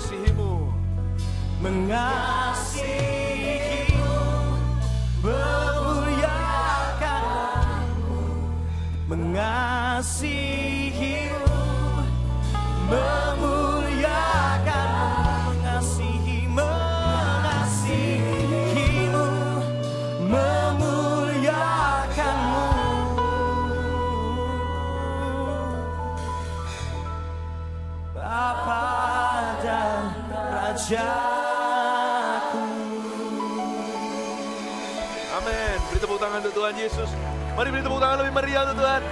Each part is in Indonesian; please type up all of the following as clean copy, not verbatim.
mengasihimu, mengasihimu, memuliakanmu, mengasihimu, memuliakanmu, mengasihi, mengasihimu, memuliakanmu. Bapa dan Rajaku. Amin. Beri tepuk tangan untuk Tuhan Yesus. Mari beri tepuk tangan lebih meriah untuk Tuhan.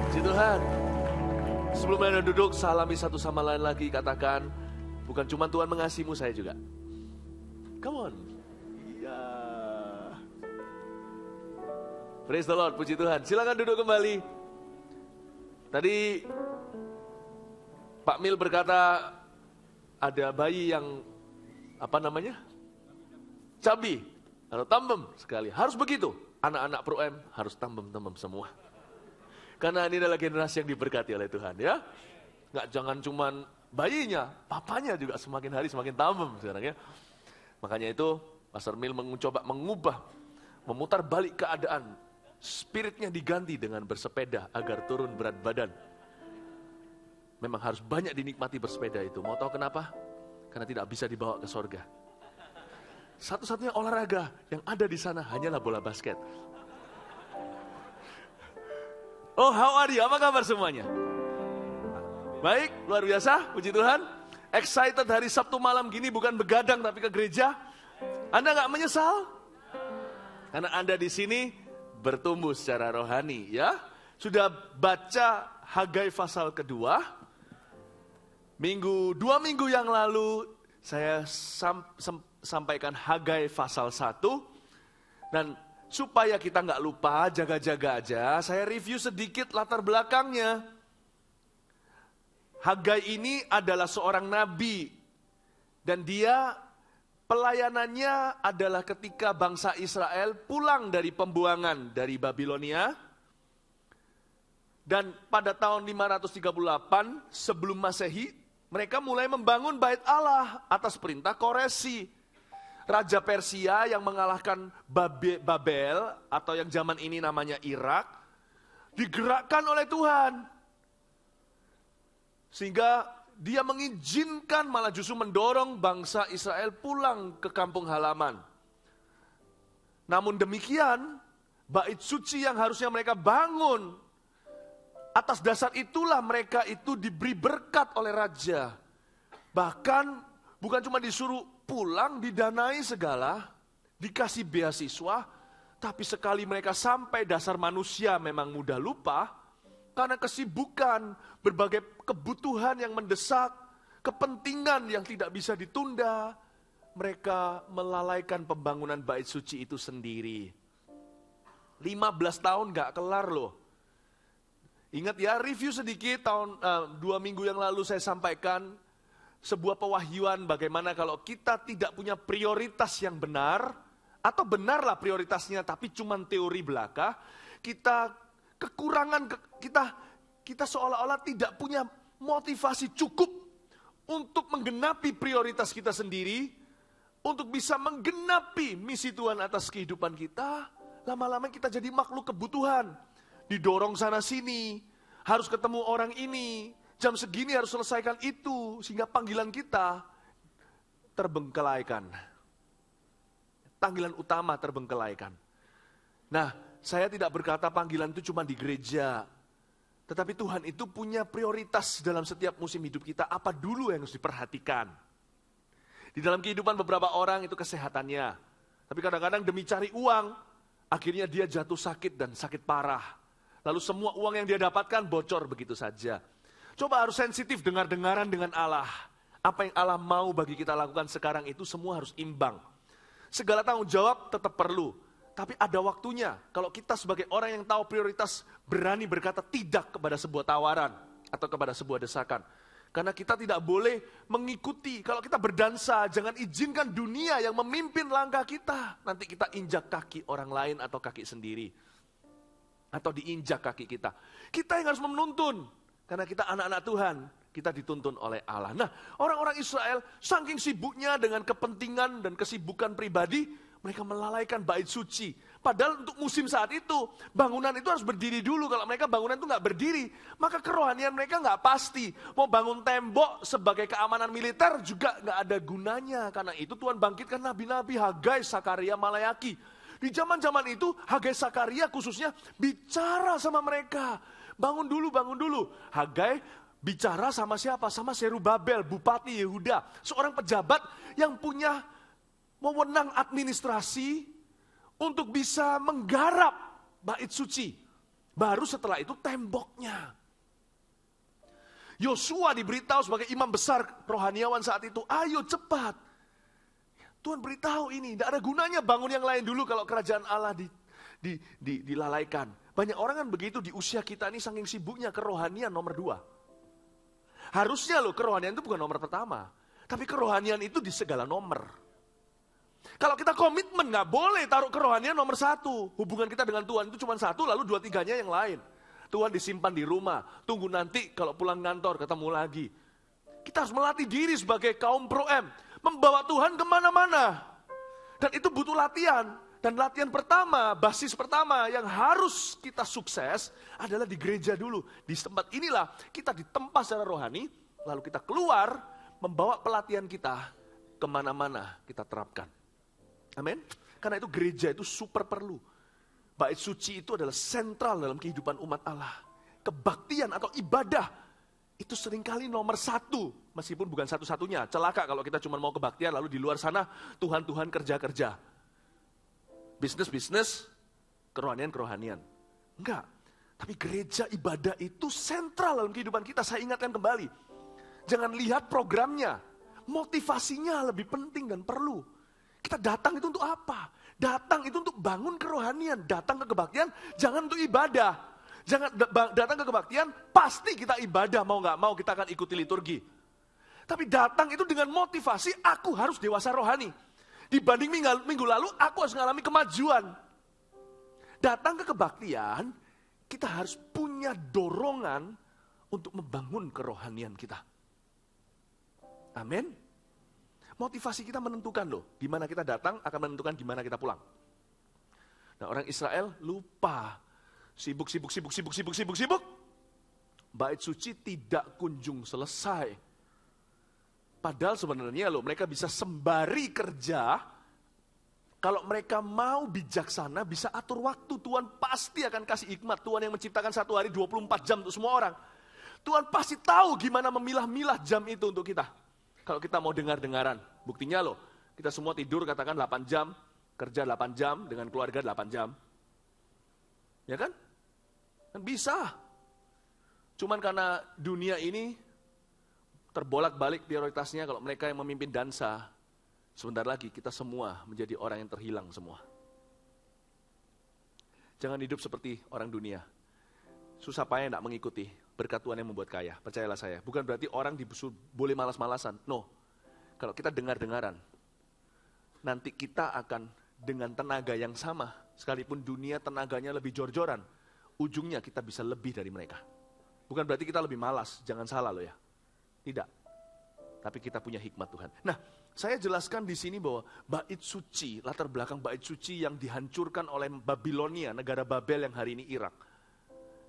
Puji Tuhan. Sebelum Anda duduk, salami satu sama lain lagi. Katakan, bukan cuma Tuhan mengasihimu, saya juga. Come on. Iya. Praise the Lord, puji Tuhan. Silakan duduk kembali. Tadi Pak Mil berkata ada bayi yang apa namanya? Cabi atau tambem sekali. Harus begitu. Anak-anak Pro M harus tambem-tambem semua. Karena ini adalah generasi yang diberkati oleh Tuhan, ya. Nggak jangan cuman bayinya, papanya juga semakin hari semakin tambem sekarang, ya. Makanya itu Pastor Mil mencoba mengubah, memutar balik keadaan. Spiritnya diganti dengan bersepeda agar turun berat badan. Memang harus banyak dinikmati bersepeda itu. Mau tahu kenapa? Karena tidak bisa dibawa ke sorga. Satu-satunya olahraga yang ada di sana hanyalah bola basket. Oh, how are you? Apa kabar semuanya? Baik, luar biasa, puji Tuhan. Excited hari Sabtu malam gini bukan begadang tapi ke gereja. Anda nggak menyesal? Karena Anda di sini bertumbuh secara rohani, ya. Sudah baca Hagai pasal kedua. Dua minggu yang lalu saya sampaikan Hagai pasal 1. Dan supaya kita nggak lupa, jaga-jaga aja, saya review sedikit latar belakangnya. Hagai ini adalah seorang nabi. Dan dia pelayanannya adalah ketika bangsa Israel pulang dari pembuangan dari Babilonia. Dan pada tahun 538 sebelum Masehi, mereka mulai membangun bait Allah atas perintah Koresi. Raja Persia yang mengalahkan Babel atau yang zaman ini namanya Irak, digerakkan oleh Tuhan. Sehingga dia mengizinkan, malah justru mendorong bangsa Israel pulang ke kampung halaman. Namun demikian, bait suci yang harusnya mereka bangun, atas dasar itulah mereka itu diberi berkat oleh raja. Bahkan bukan cuma disuruh pulang, didanai segala, dikasih beasiswa, tapi sekali mereka sampai dasar manusia memang mudah lupa, karena kesibukan, berbagai kebutuhan yang mendesak, kepentingan yang tidak bisa ditunda, mereka melalaikan pembangunan bait suci itu sendiri. 15 tahun gak kelar loh. Ingat ya, review sedikit, 2 minggu yang lalu saya sampaikan, sebuah pewahyuan bagaimana kalau kita tidak punya prioritas yang benar, atau benarlah prioritasnya tapi cuma teori belaka, kita kekurangan, kita seolah-olah tidak punya motivasi cukup untuk menggenapi prioritas kita sendiri, untuk bisa menggenapi misi Tuhan atas kehidupan kita. Lama-lama kita jadi makhluk kebutuhan, didorong sana sini, harus ketemu orang ini, jam segini harus selesaikan itu, sehingga panggilan kita terbengkelaikan. Panggilan utama terbengkelaikan. Nah, saya tidak berkata panggilan itu cuma di gereja. Tetapi Tuhan itu punya prioritas dalam setiap musim hidup kita. Apa dulu yang harus diperhatikan? Di dalam kehidupan beberapa orang itu kesehatannya. Tapi kadang-kadang demi cari uang, akhirnya dia jatuh sakit dan sakit parah. Lalu semua uang yang dia dapatkan bocor begitu saja. Coba harus sensitif dengar-dengaran dengan Allah. Apa yang Allah mau bagi kita lakukan sekarang itu semua harus imbang. Segala tanggung jawab tetap perlu. Tapi ada waktunya, kalau kita sebagai orang yang tahu prioritas, berani berkata tidak kepada sebuah tawaran atau kepada sebuah desakan. Karena kita tidak boleh mengikuti, kalau kita berdansa, jangan izinkan dunia yang memimpin langkah kita. Nanti kita injak kaki orang lain atau kaki sendiri. atau diinjak kaki kita. Kita yang harus menuntun, karena kita anak-anak Tuhan, kita dituntun oleh Allah. Nah, orang-orang Israel saking sibuknya dengan kepentingan dan kesibukan pribadi, mereka melalaikan bait suci. Padahal untuk musim saat itu, bangunan itu harus berdiri dulu. Kalau mereka bangunan itu nggak berdiri, maka kerohanian mereka nggak pasti. Mau bangun tembok sebagai keamanan militer juga nggak ada gunanya. Karena itu Tuhan bangkitkan nabi-nabi Hagai, Sakaria, Malayaki. Di zaman-zaman itu, Hagai, Sakaria khususnya bicara sama mereka. Bangun dulu, bangun dulu. Hagai bicara sama siapa? Sama Serubabel, Bupati Yehuda. Seorang pejabat yang punya wewenang administrasi untuk bisa menggarap bait suci. Baru setelah itu temboknya. Yosua diberitahu sebagai imam besar rohaniawan saat itu, ayo cepat. Tuhan beritahu ini, tidak ada gunanya bangun yang lain dulu kalau kerajaan Allah dilalaikan. Banyak orang kan begitu di usia kita ini saking sibuknya kerohanian nomor 2. Harusnya loh kerohanian itu bukan nomor pertama. Tapi kerohanian itu di segala nomor. Kalau kita komitmen nggak boleh taruh kerohanian nomor 1. Hubungan kita dengan Tuhan itu cuma 1 lalu 2-3-nya yang lain. Tuhan disimpan di rumah. Tunggu nanti kalau pulang kantor ketemu lagi. Kita harus melatih diri sebagai kaum pro-M. Membawa Tuhan kemana-mana. Dan itu butuh latihan. Dan latihan pertama, basis pertama yang harus kita sukses adalah di gereja dulu. Di tempat inilah kita ditempa secara rohani, lalu kita keluar membawa pelatihan kita kemana-mana kita terapkan. Amin. Karena itu gereja itu super perlu. Bait suci itu adalah sentral dalam kehidupan umat Allah. Kebaktian atau ibadah itu seringkali nomor 1, meskipun bukan satu-satunya. Celaka kalau kita cuma mau kebaktian, lalu di luar sana Tuhan-Tuhan kerja-kerja. Bisnis-bisnis, kerohanian-kerohanian. Enggak, tapi gereja ibadah itu sentral dalam kehidupan kita. Saya ingatkan kembali, jangan lihat programnya, motivasinya lebih penting dan perlu. Kita datang itu untuk apa? Datang itu untuk bangun kerohanian, datang ke kebaktian, jangan untuk ibadah. Jangan datang ke kebaktian, pasti kita ibadah, mau nggak mau kita akan ikuti liturgi. Tapi datang itu dengan motivasi, aku harus dewasa rohani. Dibanding minggu lalu, aku harus mengalami kemajuan. Datang ke kebaktian, kita harus punya dorongan untuk membangun kerohanian kita. Amin. Motivasi kita menentukan loh, di mana kita datang akan menentukan di mana kita pulang. Nah, orang Israel lupa. Sibuk. Bait suci tidak kunjung selesai. Padahal sebenarnya loh, mereka bisa sembari kerja. Kalau mereka mau bijaksana, bisa atur waktu. Tuhan pasti akan kasih hikmat. Tuhan yang menciptakan 1 hari 24 jam untuk semua orang. Tuhan pasti tahu gimana memilah-milah jam itu untuk kita. Kalau kita mau dengar-dengaran. Buktinya loh, kita semua tidur katakan 8 jam. Kerja 8 jam, dengan keluarga 8 jam. Ya kan? Kan bisa. Cuman karena dunia ini terbolak-balik prioritasnya, kalau mereka yang memimpin dansa, sebentar lagi kita semua menjadi orang yang terhilang semua. Jangan hidup seperti orang dunia. Susah payah tidak mengikuti, berkat Tuhan yang membuat kaya. Percayalah saya, bukan berarti orang boleh malas-malasan. No, kalau kita dengar-dengaran, nanti kita akan dengan tenaga yang sama, sekalipun dunia tenaganya lebih jor-joran, ujungnya kita bisa lebih dari mereka. Bukan berarti kita lebih malas, jangan salah loh ya. Tidak. Tapi kita punya hikmat Tuhan. Nah, saya jelaskan di sini bahwa bait suci, latar belakang bait suci yang dihancurkan oleh Babilonia, negara Babel yang hari ini Irak.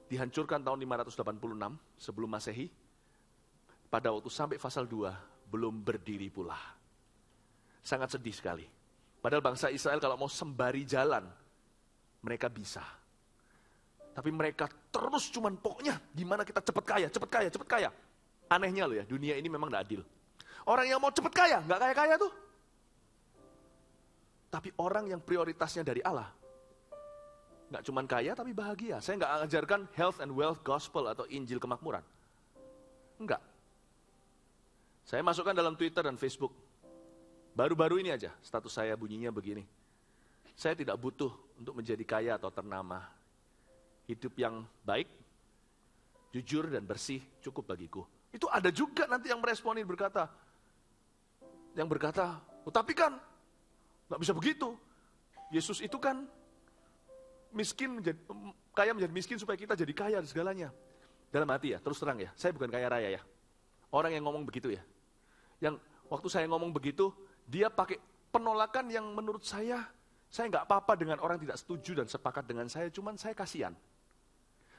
Dihancurkan tahun 586 sebelum Masehi. Pada waktu sampai pasal 2, belum berdiri pula. Sangat sedih sekali. Padahal bangsa Israel kalau mau sembari jalan, mereka bisa. Tapi mereka terus cuman pokoknya gimana kita cepat kaya. Anehnya loh ya, dunia ini memang tidak adil. Orang yang mau cepat kaya, nggak kaya-kaya tuh. Tapi orang yang prioritasnya dari Allah, nggak cuman kaya tapi bahagia. Saya nggak ajarkan health and wealth gospel atau Injil kemakmuran. Enggak. Saya masukkan dalam Twitter dan Facebook. Baru-baru ini aja, status saya bunyinya begini. Saya tidak butuh untuk menjadi kaya atau ternama. Hidup yang baik, jujur dan bersih cukup bagiku. Itu ada juga nanti yang meresponin berkata, oh, tapi kan nggak bisa begitu. Yesus itu kan kaya menjadi miskin supaya kita jadi kaya segalanya. Dalam hati ya, terus terang ya, saya bukan kaya raya ya. Orang yang ngomong begitu ya. Yang waktu saya ngomong begitu, dia pakai penolakan yang menurut saya nggak apa-apa dengan orang tidak setuju dan sepakat dengan saya, cuman saya kasihan.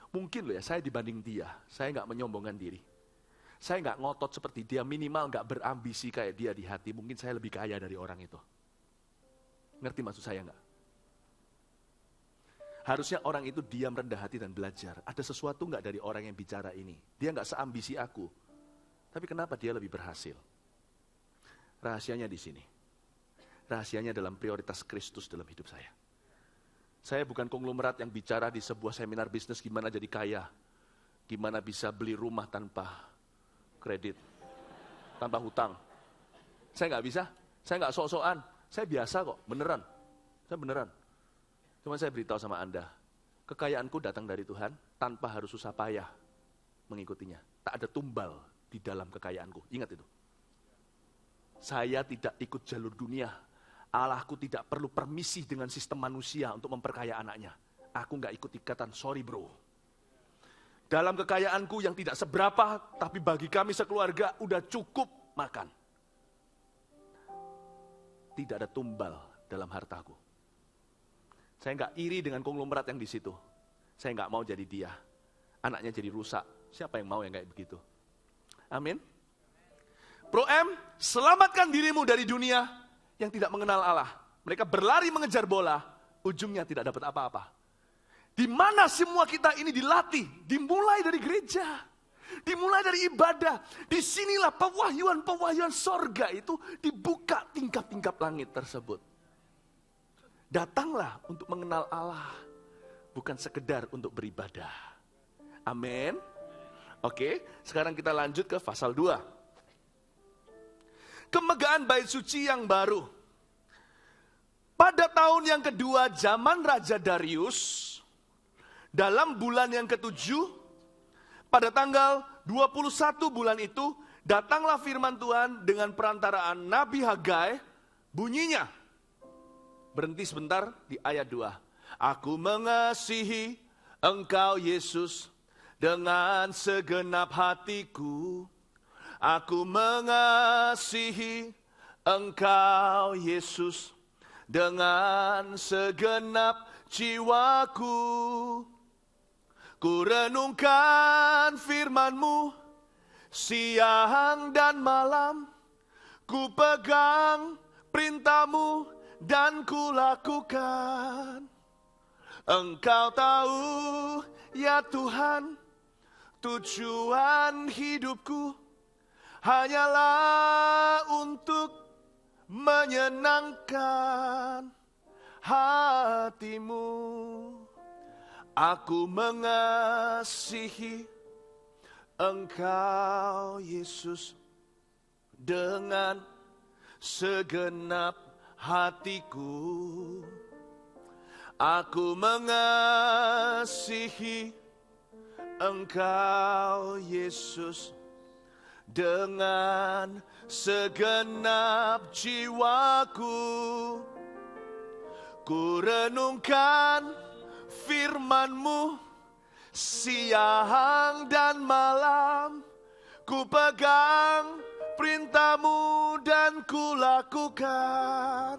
Mungkin loh ya, saya dibanding dia, saya nggak menyombongkan diri. Saya nggak ngotot seperti dia, minimal nggak berambisi kayak dia di hati, mungkin saya lebih kaya dari orang itu. Ngerti maksud saya nggak? Harusnya orang itu diam, rendah hati dan belajar. Ada sesuatu nggak dari orang yang bicara ini? Dia nggak seambisi aku. Tapi kenapa dia lebih berhasil? Rahasianya di sini. Rahasianya dalam prioritas Kristus dalam hidup saya. Saya bukan konglomerat yang bicara di sebuah seminar bisnis gimana jadi kaya. Gimana bisa beli rumah tanpa kredit, tanpa hutang. Saya nggak bisa, saya nggak sok-sokan. Saya biasa kok, beneran. Saya beneran. Cuma saya beritahu sama Anda, kekayaanku datang dari Tuhan tanpa harus susah payah mengikutinya. Tak ada tumbal di dalam kekayaanku, ingat itu. Saya tidak ikut jalur dunia. Allahku tidak perlu permisi dengan sistem manusia untuk memperkaya anaknya. Aku nggak ikut ikatan, sorry bro. Dalam kekayaanku yang tidak seberapa, tapi bagi kami sekeluarga udah cukup makan. Tidak ada tumbal dalam hartaku. Saya nggak iri dengan konglomerat yang di situ. Saya nggak mau jadi dia. Anaknya jadi rusak. Siapa yang mau yang kayak begitu? Amin. Pro M, selamatkan dirimu dari dunia yang tidak mengenal Allah. Mereka berlari mengejar bola, ujungnya tidak dapat apa-apa. Di mana semua kita ini dilatih? Dimulai dari gereja. Dimulai dari ibadah. Disinilah pewahyuan-pewahyuan sorga itu dibuka tingkap-tingkap langit tersebut. Datanglah untuk mengenal Allah, bukan sekedar untuk beribadah. Amin. Oke, sekarang kita lanjut ke pasal 2. Kemegahan bait suci yang baru. Pada tahun yang kedua zaman Raja Darius, dalam bulan yang ke-7, pada tanggal 21 bulan itu, datanglah firman Tuhan dengan perantaraan Nabi Hagai, bunyinya. Berhenti sebentar di ayat 2. Aku mengasihi Engkau Yesus dengan segenap hatiku. Aku mengasihi Engkau Yesus dengan segenap jiwaku. Ku renungkan firman-Mu siang dan malam. Ku pegang perintah-Mu dan ku lakukan. Engkau tahu ya Tuhan, tujuan hidupku hanyalah untuk menyenangkan hati-Mu. Aku mengasihi Engkau Yesus dengan segenap hatiku. Aku mengasihi Engkau Yesus dengan segenap jiwaku. Ku renungkan firman-Mu siang dan malam. Ku pegang perintah-Mu dan ku lakukan.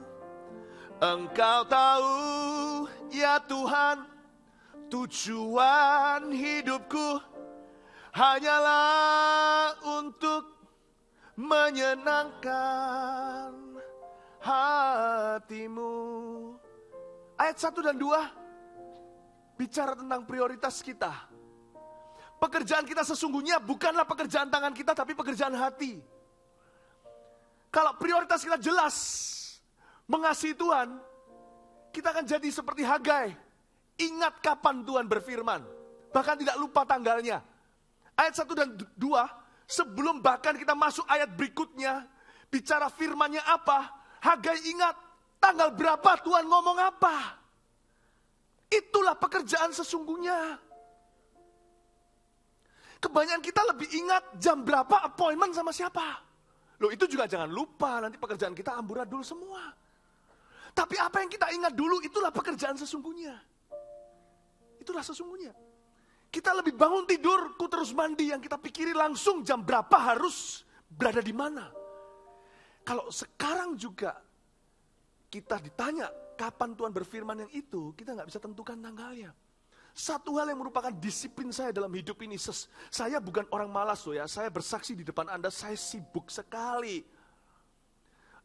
Engkau tahu ya Tuhan, tujuan hidupku hanyalah untuk menyenangkan hati-Mu. Ayat 1 dan 2 bicara tentang prioritas kita. Pekerjaan kita sesungguhnya bukanlah pekerjaan tangan kita, tapi pekerjaan hati. Kalau prioritas kita jelas mengasihi Tuhan, kita akan jadi seperti Hagai. Ingat kapan Tuhan berfirman, bahkan tidak lupa tanggalnya. Ayat 1 dan 2, sebelum bahkan kita masuk ayat berikutnya, bicara firmannya apa, Hagai ingat tanggal berapa Tuhan ngomong apa. Itulah pekerjaan sesungguhnya. Kebanyakan kita lebih ingat jam berapa appointment sama siapa. Loh itu juga jangan lupa, nanti pekerjaan kita amburadul semua. Tapi apa yang kita ingat dulu itulah pekerjaan sesungguhnya. Itulah sesungguhnya. Kita lebih bangun tidur, ku terus mandi, yang kita pikiri langsung jam berapa harus berada di mana. Kalau sekarang juga kita ditanya kapan Tuhan berfirman yang itu, kita nggak bisa tentukan tanggalnya. Satu hal yang merupakan disiplin saya dalam hidup ini, saya bukan orang malas loh ya, saya bersaksi di depan Anda, saya sibuk sekali.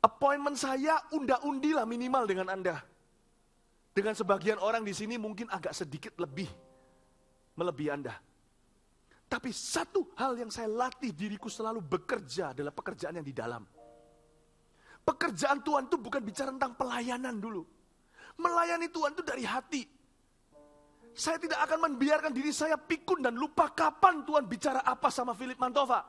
Appointment saya unda-undi lah minimal dengan Anda. Dengan sebagian orang di sini mungkin agak sedikit lebih melebihi Anda. Tapi satu hal yang saya latih diriku selalu bekerja adalah pekerjaan yang di dalam. Pekerjaan Tuhan itu bukan bicara tentang pelayanan dulu. Melayani Tuhan itu dari hati. Saya tidak akan membiarkan diri saya pikun dan lupa kapan Tuhan bicara apa sama Philip Mantova.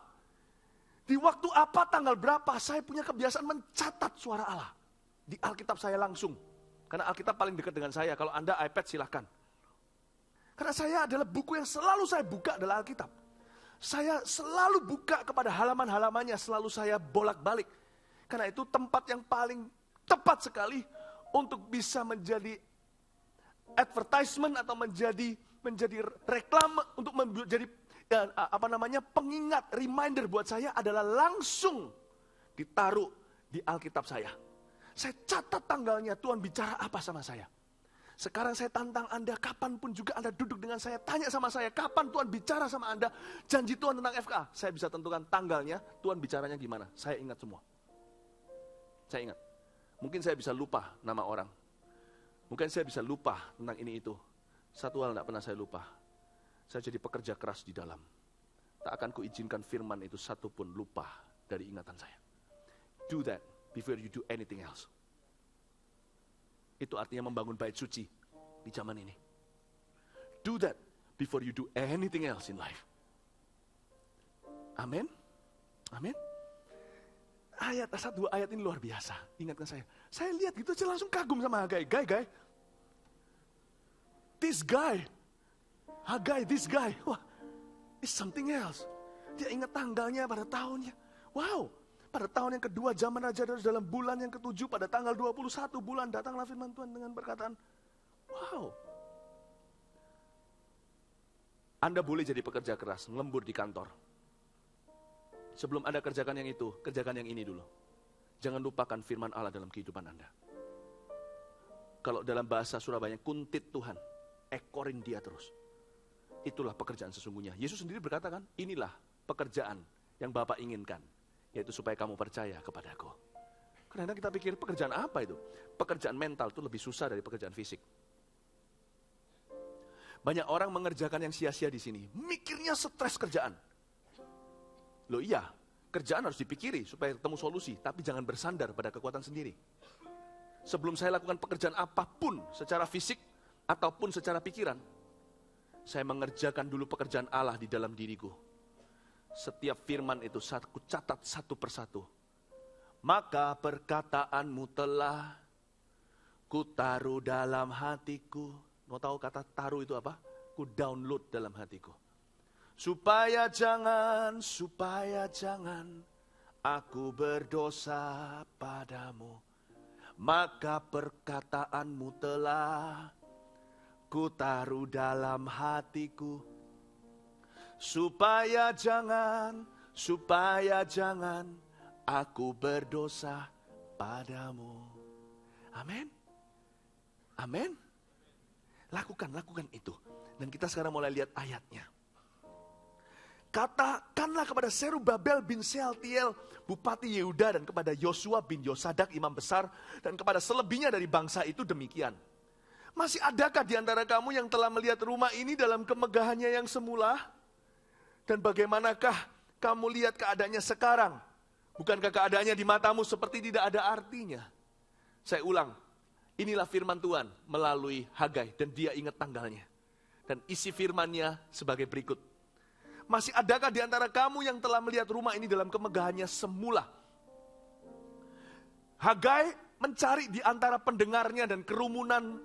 Di waktu apa, tanggal berapa, saya punya kebiasaan mencatat suara Allah. Di Alkitab saya langsung. Karena Alkitab paling dekat dengan saya. Kalau Anda iPad silahkan. Karena saya adalah buku yang selalu saya buka adalah Alkitab. Saya selalu buka kepada halaman-halamannya, selalu saya bolak-balik. Karena itu tempat yang paling tepat sekali untuk bisa menjadi advertisement atau menjadi reklame, untuk menjadi pengingat, reminder buat saya adalah langsung ditaruh di Alkitab saya. Saya catat tanggalnya, Tuhan bicara apa sama saya. Sekarang saya tantang Anda, kapanpun juga Anda duduk dengan saya, tanya sama saya, kapan Tuhan bicara sama Anda, janji Tuhan tentang FKA. Saya bisa tentukan tanggalnya, Tuhan bicaranya gimana. Saya ingat semua. Saya ingat. Mungkin saya bisa lupa nama orang. Mungkin saya bisa lupa tentang ini itu. Satu hal tidak pernah saya lupa. Saya jadi pekerja keras di dalam. Tak akan kuizinkan firman itu satu pun lupa dari ingatan saya. Do that before you do anything else. Itu artinya membangun bait suci di zaman ini. Do that before you do anything else in life. Amin. Amin. Dua ayat ini luar biasa. Ingatkan saya. Saya lihat gitu aja langsung kagum sama Hagai. Hagai. This guy. Wah, it's something else. Dia ingat tanggalnya pada tahunnya. Wow. Pada tahun yang kedua zaman Raja Darius dalam bulan yang ke-7 pada tanggal 21 bulan datanglah firman Tuhan dengan perkataan. Wow. Anda boleh jadi pekerja keras, lembur di kantor. Sebelum Anda kerjakan yang itu, kerjakan yang ini dulu. Jangan lupakan firman Allah dalam kehidupan Anda. Kalau dalam bahasa Surabaya, kuntit Tuhan, ekorin dia terus. Itulah pekerjaan sesungguhnya. Yesus sendiri berkata kan, inilah pekerjaan yang Bapa inginkan, yaitu supaya kamu percaya kepadaku. Kadang-kadang kita pikir pekerjaan apa itu? Pekerjaan mental itu lebih susah dari pekerjaan fisik. Banyak orang mengerjakan yang sia-sia di sini, mikirnya stres kerjaan. Loh iya, kerjaan harus dipikiri supaya ketemu solusi, tapi jangan bersandar pada kekuatan sendiri. Sebelum saya lakukan pekerjaan apapun secara fisik ataupun secara pikiran, saya mengerjakan dulu pekerjaan Allah di dalam diriku. Setiap firman itu aku catat satu persatu. Maka perkataanmu telah kutaruh dalam hatiku. Mau tahu kata taruh itu apa? Ku download dalam hatiku. Supaya jangan aku berdosa padamu. Maka perkataanmu telah kutaruh dalam hatiku. Supaya jangan aku berdosa padamu. Amin. Amin. Lakukan itu. Dan kita sekarang mulai lihat ayatnya. Katakanlah kepada Serubabel bin Sealtiel, Bupati Yehuda, dan kepada Yosua bin Yosadak, Imam Besar, dan kepada selebihnya dari bangsa itu demikian. Masih adakah di antara kamu yang telah melihat rumah ini dalam kemegahannya yang semula? Dan bagaimanakah kamu lihat keadaannya sekarang? Bukankah keadaannya di matamu seperti tidak ada artinya? Saya ulang, inilah firman Tuhan melalui Hagai, dan dia ingat tanggalnya. Dan isi firmannya sebagai berikut. Masih adakah di antara kamu yang telah melihat rumah ini dalam kemegahannya semula? Hagai mencari di antara pendengarnya dan kerumunan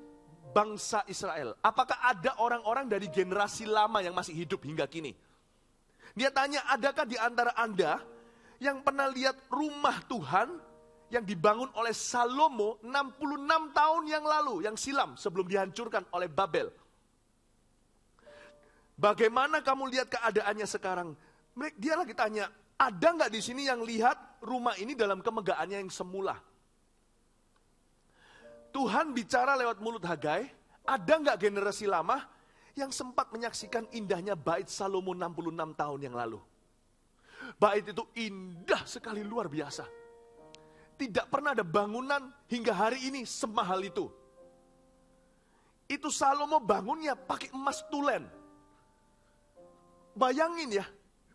bangsa Israel. Apakah ada orang-orang dari generasi lama yang masih hidup hingga kini? Dia tanya, adakah di antara Anda yang pernah lihat rumah Tuhan yang dibangun oleh Salomo 66 tahun yang lalu, yang silam sebelum dihancurkan oleh Babel? Bagaimana kamu lihat keadaannya sekarang? Dia lagi tanya, ada nggak di sini yang lihat rumah ini dalam kemegahannya yang semula? Tuhan bicara lewat mulut Hagai, ada nggak generasi lama yang sempat menyaksikan indahnya bait Salomo 66 tahun yang lalu? Bait itu indah sekali, luar biasa. Tidak pernah ada bangunan hingga hari ini semahal itu. Itu Salomo bangunnya pakai emas tulen. Bayangin ya,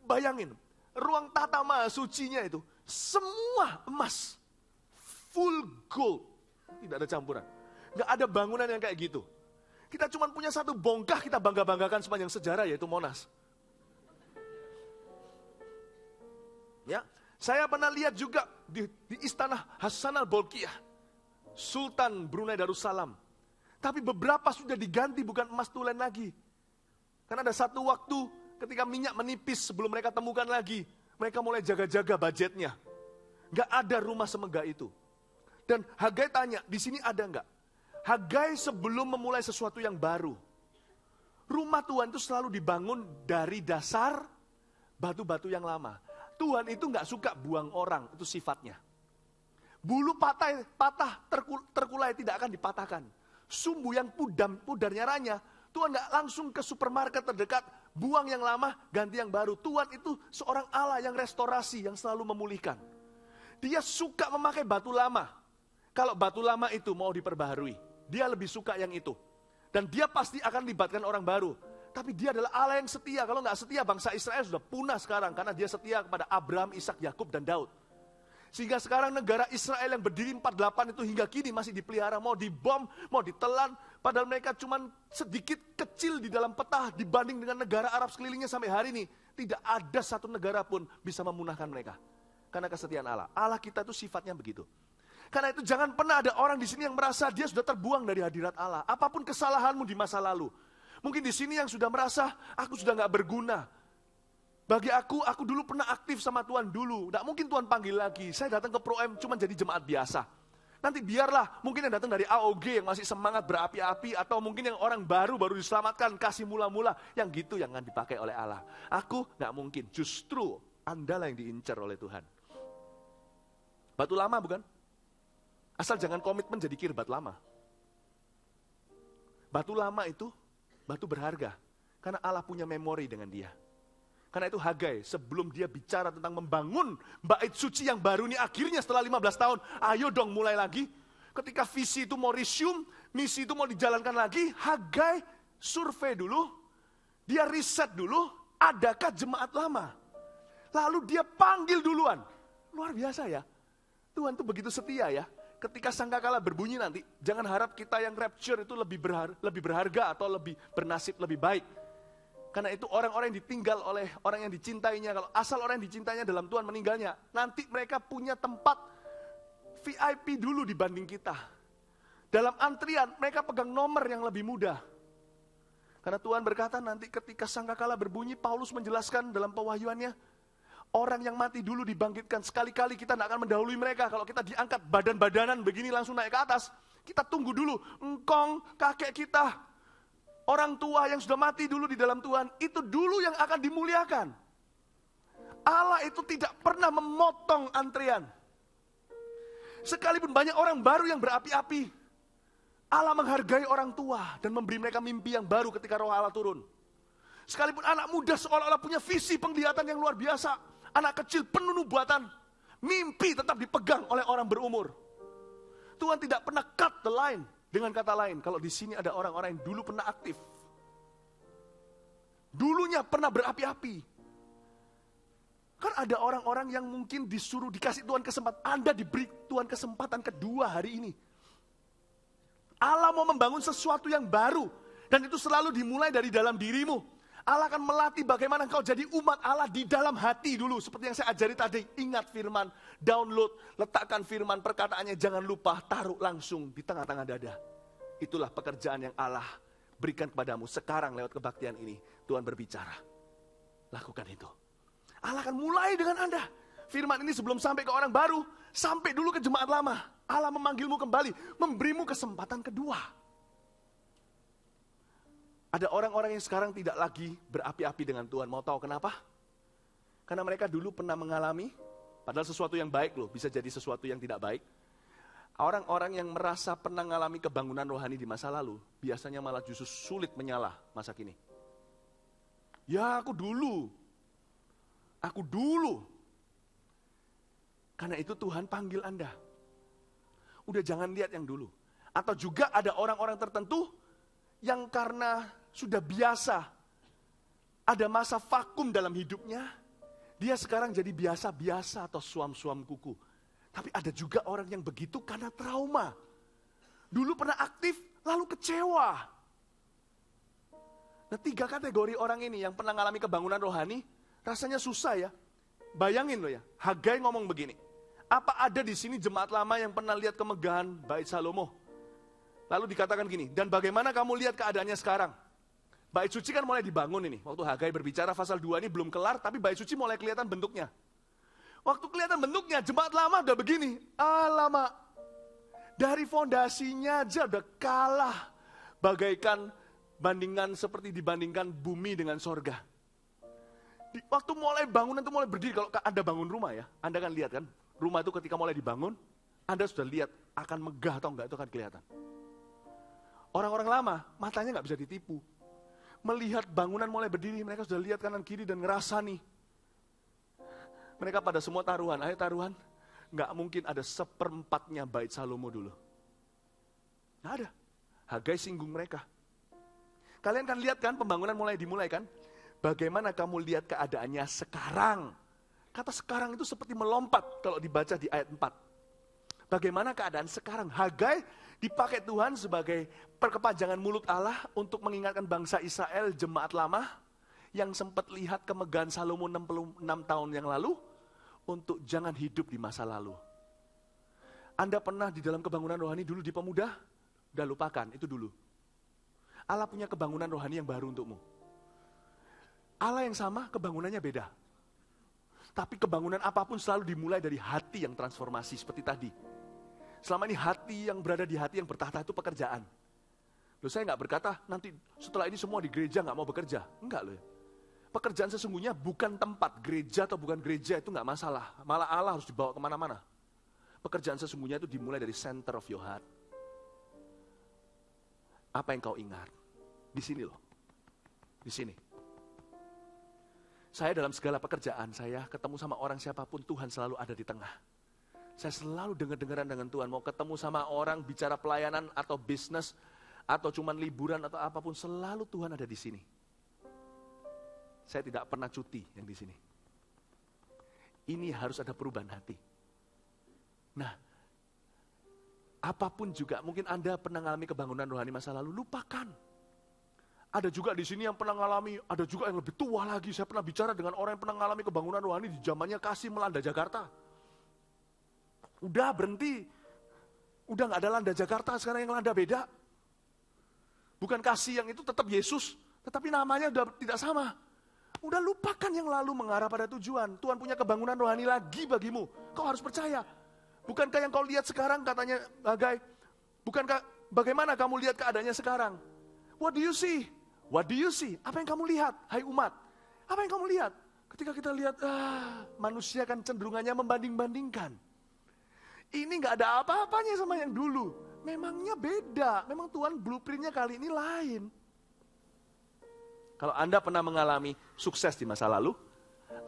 bayangin. Ruang tata maha sucinya itu, semua emas. Full gold. Tidak ada campuran. Nggak ada bangunan yang kayak gitu. Kita cuma punya satu bongkah kita bangga-banggakan sepanjang sejarah, yaitu Monas. Ya, saya pernah lihat juga di istana Hasan al-Bolkiah, Sultan Brunei Darussalam. Tapi beberapa sudah diganti, bukan emas tulen lagi. Karena ada satu waktu ketika minyak menipis sebelum mereka temukan lagi, mereka mulai jaga-jaga budgetnya. Nggak ada rumah semegah itu. Dan Hagai tanya, di sini ada nggak? Hagai sebelum memulai sesuatu yang baru. Rumah Tuhan itu selalu dibangun dari dasar batu-batu yang lama. Tuhan itu nggak suka buang orang, itu sifatnya. Bulu patah terkulai tidak akan dipatahkan. Sumbu yang pudar nyaranya, Tuhan nggak langsung ke supermarket terdekat, buang yang lama, ganti yang baru. Tuhan itu seorang Allah yang restorasi, yang selalu memulihkan. Dia suka memakai batu lama. Kalau batu lama itu mau diperbaharui, dia lebih suka yang itu. Dan dia pasti akan libatkan orang baru. Tapi dia adalah Allah yang setia. Kalau nggak setia, bangsa Israel sudah punah sekarang. Karena dia setia kepada Abraham, Ishak, Yakub, dan Daud. Sehingga sekarang negara Israel yang berdiri 48 itu hingga kini masih dipelihara. Mau dibom, mau ditelan. Padahal mereka cuma sedikit kecil di dalam peta dibanding dengan negara Arab sekelilingnya sampai hari ini. Tidak ada satu negara pun bisa memunahkan mereka. Karena kesetiaan Allah. Allah kita itu sifatnya begitu. Karena itu jangan pernah ada orang di sini yang merasa dia sudah terbuang dari hadirat Allah. Apapun kesalahanmu di masa lalu. Mungkin di sini yang sudah merasa, aku sudah gak berguna. Bagi aku dulu pernah aktif sama Tuhan dulu. Nggak mungkin Tuhan panggil lagi. Saya datang ke Pro-M cuma jadi jemaat biasa. Nanti biarlah, mungkin yang datang dari AOG yang masih semangat berapi-api. Atau mungkin yang orang baru diselamatkan, kasih mula-mula. Yang gitu yang akan dipakai oleh Allah. Aku nggak mungkin. Justru Anda lah yang diincar oleh Tuhan. Batu lama bukan? Asal jangan komitmen jadi kirbat lama. Batu lama itu batu berharga. Karena Allah punya memori dengan dia. Karena itu Hagai sebelum dia bicara tentang membangun bait suci yang baru ini akhirnya setelah 15 tahun, ayo dong mulai lagi. Ketika visi itu mau resume, misi itu mau dijalankan lagi, Hagai survei dulu, dia riset dulu, adakah jemaat lama. Lalu dia panggil duluan. Luar biasa ya. Tuhan tuh begitu setia ya. Ketika sangkakala berbunyi nanti, jangan harap kita yang rapture itu lebih berharga atau lebih bernasib lebih baik. Karena itu orang-orang yang ditinggal oleh orang yang dicintainya, kalau asal orang yang dicintainya dalam Tuhan meninggalnya, nanti mereka punya tempat VIP dulu dibanding kita. Dalam antrian, mereka pegang nomor yang lebih mudah. Karena Tuhan berkata nanti ketika sangkakala berbunyi, Paulus menjelaskan dalam pewahyuannya, orang yang mati dulu dibangkitkan. Sekali-kali kita tidak akan mendahului mereka. Kalau kita diangkat badan-badanan begini langsung naik ke atas, kita tunggu dulu. Engkong, kakek kita, orang tua yang sudah mati dulu di dalam Tuhan, itu dulu yang akan dimuliakan. Allah itu tidak pernah memotong antrian. Sekalipun banyak orang baru yang berapi-api, Allah menghargai orang tua dan memberi mereka mimpi yang baru ketika Roh Allah turun. Sekalipun anak muda seolah-olah punya visi penglihatan yang luar biasa, anak kecil penuh nubuatan, mimpi tetap dipegang oleh orang berumur. Tuhan tidak pernah cut the line. Dengan kata lain, kalau di sini ada orang-orang yang dulu pernah aktif, dulunya pernah berapi-api. Kan ada orang-orang yang mungkin dikasih Tuhan kesempatan, Anda diberi Tuhan kesempatan kedua hari ini. Allah mau membangun sesuatu yang baru, dan itu selalu dimulai dari dalam dirimu. Allah akan melatih bagaimana engkau jadi umat Allah di dalam hati dulu. Seperti yang saya ajari tadi, ingat firman, download, letakkan firman, perkataannya jangan lupa, taruh langsung di tengah-tengah dada. Itulah pekerjaan yang Allah berikan kepadamu sekarang lewat kebaktian ini. Tuhan berbicara, lakukan itu. Allah akan mulai dengan Anda. Firman ini sebelum sampai ke orang baru, sampai dulu ke jemaat lama. Allah memanggilmu kembali, memberimu kesempatan kedua. Ada orang-orang yang sekarang tidak lagi berapi-api dengan Tuhan. Mau tahu kenapa? Karena mereka dulu pernah mengalami, padahal sesuatu yang baik loh, bisa jadi sesuatu yang tidak baik. Orang-orang yang merasa pernah mengalami kebangunan rohani di masa lalu, biasanya malah justru sulit menyala masa kini. Ya aku dulu. Karena itu Tuhan panggil Anda. Udah jangan lihat yang dulu. Atau juga ada orang-orang tertentu yang karena sudah biasa ada masa vakum dalam hidupnya, dia sekarang jadi biasa-biasa atau suam-suam kuku. Tapi ada juga orang yang begitu karena trauma. Dulu pernah aktif, lalu kecewa. Nah 3 kategori orang ini yang pernah mengalami kebangunan rohani, rasanya susah ya. Bayangin loh ya, Hagai ngomong begini. Apa ada di sini jemaat lama yang pernah lihat kemegahan Bait Salomo? Lalu dikatakan gini, dan bagaimana kamu lihat keadaannya sekarang? Bait suci kan mulai dibangun ini. Waktu Hagai berbicara pasal 2 ini belum kelar, tapi bait suci mulai kelihatan bentuknya. Waktu kelihatan bentuknya, jemaat lama udah begini. Alamak, dari fondasinya aja udah kalah. Bagaikan bandingan seperti dibandingkan bumi dengan sorga. Waktu mulai bangunan itu mulai berdiri, kalau Anda bangun rumah ya, Anda kan lihat kan, rumah itu ketika mulai dibangun, Anda sudah lihat akan megah atau enggak, itu akan kelihatan. Orang-orang lama, matanya nggak bisa ditipu. Melihat bangunan mulai berdiri, mereka sudah lihat kanan kiri dan ngerasa nih. Mereka pada semua taruhan, ayo taruhan, nggak mungkin ada 1/4-nya Bait Salomo dulu. Nggak ada. Hagai singgung mereka. Kalian kan lihat kan, pembangunan mulai dimulai kan? Bagaimana kamu lihat keadaannya sekarang? Kata sekarang itu seperti melompat kalau dibaca di ayat 4. Bagaimana keadaan sekarang? Hagai dipakai Tuhan sebagai perkepanjangan mulut Allah untuk mengingatkan bangsa Israel, jemaat lama, yang sempat lihat kemegahan Salomo 66 tahun yang lalu, untuk jangan hidup di masa lalu. Anda pernah di dalam kebangunan rohani dulu di pemuda? Udah lupakan, itu dulu. Allah punya kebangunan rohani yang baru untukmu. Allah yang sama, kebangunannya beda. Tapi kebangunan apapun selalu dimulai dari hati yang transformasi seperti tadi. Selama ini hati yang berada di hati yang bertahta itu pekerjaan. Loh, saya nggak berkata nanti setelah ini semua di gereja nggak mau bekerja. Enggak loh. Pekerjaan sesungguhnya bukan tempat, gereja atau bukan gereja itu nggak masalah. Malah Allah harus dibawa kemana-mana. Pekerjaan sesungguhnya itu dimulai dari center of your heart. Apa yang kau ingat? Di sini loh. Di sini. Saya dalam segala pekerjaan saya ketemu sama orang siapapun, Tuhan selalu ada di tengah. Saya selalu dengar-dengaran dengan Tuhan. Mau ketemu sama orang, bicara pelayanan atau bisnis, atau cuman liburan atau apapun, selalu Tuhan ada di sini. Saya tidak pernah cuti yang di sini. Ini harus ada perubahan hati. Nah, apapun juga, mungkin Anda pernah mengalami kebangunan rohani masa lalu, lupakan. Ada juga di sini yang pernah mengalami, ada juga yang lebih tua lagi. Saya pernah bicara dengan orang yang pernah mengalami kebangunan rohani di zamannya Kasih melanda Jakarta. Udah berhenti. Udah gak ada landa Jakarta, sekarang yang landa beda. Bukan Kasih yang itu tetap Yesus, tetapi namanya udah tidak sama. Udah lupakan yang lalu mengarah pada tujuan. Tuhan punya kebangunan rohani lagi bagimu. Kau harus percaya. Bukankah yang kau lihat sekarang, katanya Hagai, bukankah bagaimana kamu lihat keadaannya sekarang? What do you see? What do you see? Apa yang kamu lihat, hai umat? Apa yang kamu lihat? Ketika kita lihat, manusia kan cenderungannya membanding-bandingkan. Ini gak ada apa-apanya sama yang dulu. Memangnya beda. Memang Tuhan blueprintnya kali ini lain. Kalau Anda pernah mengalami sukses di masa lalu,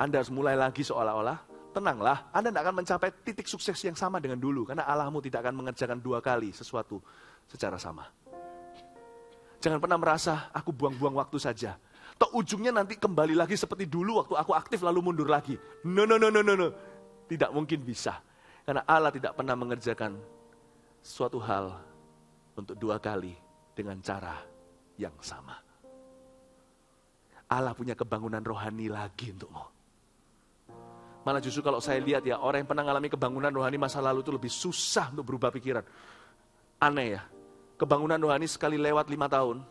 Anda harus mulai lagi seolah-olah, tenanglah, Anda tidak akan mencapai titik sukses yang sama dengan dulu. Karena Allahmu tidak akan mengerjakan 2 kali sesuatu secara sama. Jangan pernah merasa, aku buang-buang waktu saja. Toh ujungnya nanti kembali lagi seperti dulu waktu aku aktif lalu mundur lagi. No. Tidak mungkin bisa. Karena Allah tidak pernah mengerjakan suatu hal untuk 2 kali dengan cara yang sama. Allah punya kebangunan rohani lagi untukmu. Malah justru kalau saya lihat ya, orang yang pernah mengalami kebangunan rohani masa lalu itu lebih susah untuk berubah pikiran. Aneh ya. Kebangunan rohani sekali lewat 5 tahun,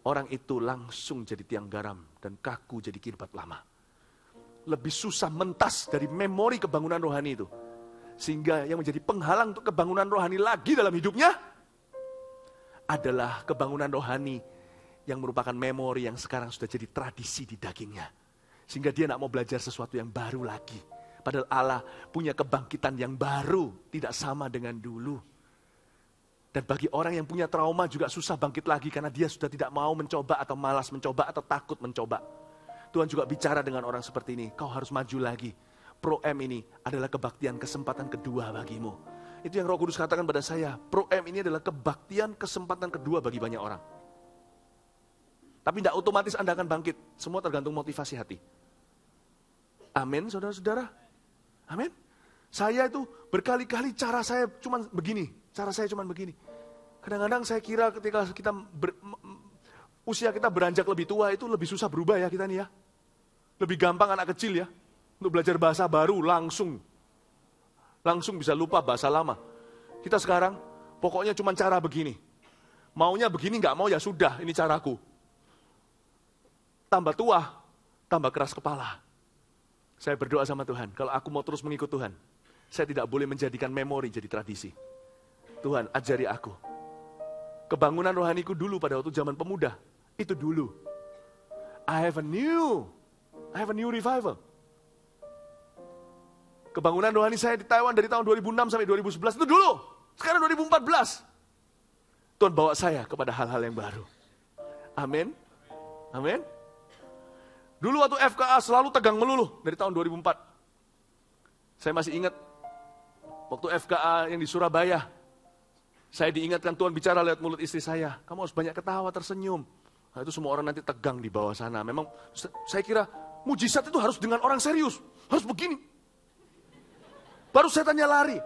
orang itu langsung jadi tiang garam dan kaku jadi kirbat lama. Lebih susah mentas dari memori kebangunan rohani itu. Sehingga yang menjadi penghalang untuk kebangunan rohani lagi dalam hidupnya adalah kebangunan rohani yang merupakan memori yang sekarang sudah jadi tradisi di dagingnya. Sehingga dia tidak mau belajar sesuatu yang baru lagi. Padahal Allah punya kebangkitan yang baru, tidak sama dengan dulu. Dan bagi orang yang punya trauma juga susah bangkit lagi karena dia sudah tidak mau mencoba atau malas mencoba atau takut mencoba. Tuhan juga bicara dengan orang seperti ini, kau harus maju lagi. Pro-M ini adalah kebaktian kesempatan kedua bagimu. Itu yang Roh Kudus katakan pada saya, Pro-M ini adalah kebaktian kesempatan kedua bagi banyak orang. Tapi tidak otomatis Anda akan bangkit. Semua tergantung motivasi hati. Amin, saudara-saudara. Amin. Saya itu berkali-kali cara saya cuma begini. Kadang-kadang saya kira ketika kita usia kita beranjak lebih tua itu lebih susah berubah ya kita nih ya. Lebih gampang anak kecil ya. Untuk belajar bahasa baru langsung bisa lupa bahasa lama. Kita sekarang pokoknya cuma cara begini. Maunya begini, nggak mau ya sudah, ini caraku. Tambah tua, tambah keras kepala. Saya berdoa sama Tuhan, kalau aku mau terus mengikut Tuhan, saya tidak boleh menjadikan memori jadi tradisi. Tuhan, ajari aku. Kebangunan rohaniku dulu pada waktu zaman pemuda, itu dulu. I have a new revival. Kebangunan rohani saya di Taiwan dari tahun 2006 sampai 2011, itu dulu. Sekarang 2014. Tuhan bawa saya kepada hal-hal yang baru. Amin. Amin. Dulu waktu FKA selalu tegang melulu dari tahun 2004. Saya masih ingat waktu FKA yang di Surabaya. Saya diingatkan Tuhan bicara lewat mulut istri saya. Kamu harus banyak ketawa, tersenyum. Nah, itu semua orang nanti tegang di bawah sana. Memang saya kira mujizat itu harus dengan orang serius. Harus begini. Baru setannya lari.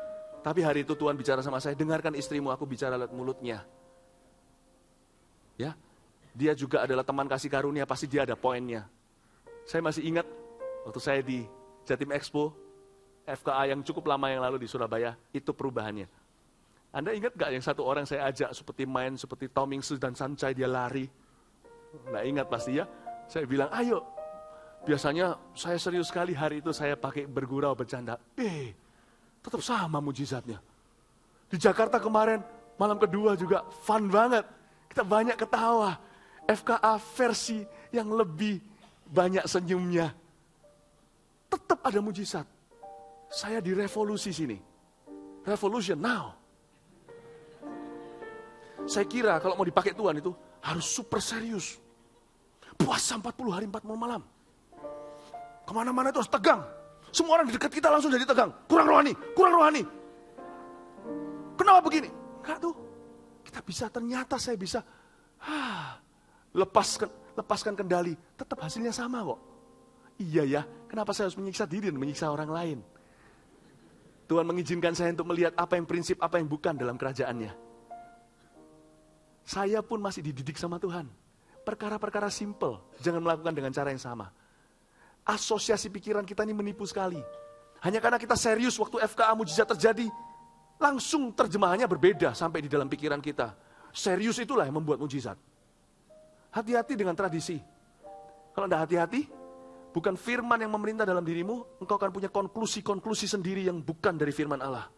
Tapi hari itu Tuhan bicara sama saya, dengarkan istrimu, aku bicara lewat mulutnya. Ya, dia juga adalah teman kasih karunia, pasti dia ada poinnya. Saya masih ingat waktu saya di Jatim Expo, FKA yang cukup lama yang lalu di Surabaya, itu perubahannya. Anda ingat gak yang satu orang saya ajak seperti main, seperti Tomingsu dan Sancai, dia lari? Nggak ingat pasti ya. Saya bilang, ayo. Biasanya saya serius sekali, hari itu saya pakai bergurau, bercanda. Tetap sama mujizatnya. Di Jakarta kemarin, malam kedua juga fun banget. Kita banyak ketawa. FKA versi yang lebih banyak senyumnya. Tetap ada mujizat. Saya di revolusi sini. Revolution now. Saya kira kalau mau dipakai Tuhan itu harus super serius. Puasa 40 hari 40 malam. Kemana-mana itu harus tegang. Semua orang di dekat kita langsung jadi tegang. Kurang rohani, kurang rohani. Kenapa begini? Enggak tuh. Kita bisa, ternyata saya bisa lepaskan kendali. Tetap hasilnya sama kok. Iya ya, kenapa saya harus menyiksa diri dan menyiksa orang lain? Tuhan mengizinkan saya untuk melihat apa yang prinsip, apa yang bukan dalam kerajaannya. Saya pun masih dididik sama Tuhan. Perkara-perkara simple, jangan melakukan dengan cara yang sama. Asosiasi pikiran kita ini menipu sekali. Hanya karena kita serius waktu FKA mujizat terjadi, langsung terjemahannya berbeda sampai di dalam pikiran kita. Serius itulah yang membuat mujizat. Hati-hati dengan tradisi. Kalau tidak hati-hati, bukan firman yang memerintah dalam dirimu, engkau akan punya konklusi-konklusi sendiri yang bukan dari firman Allah.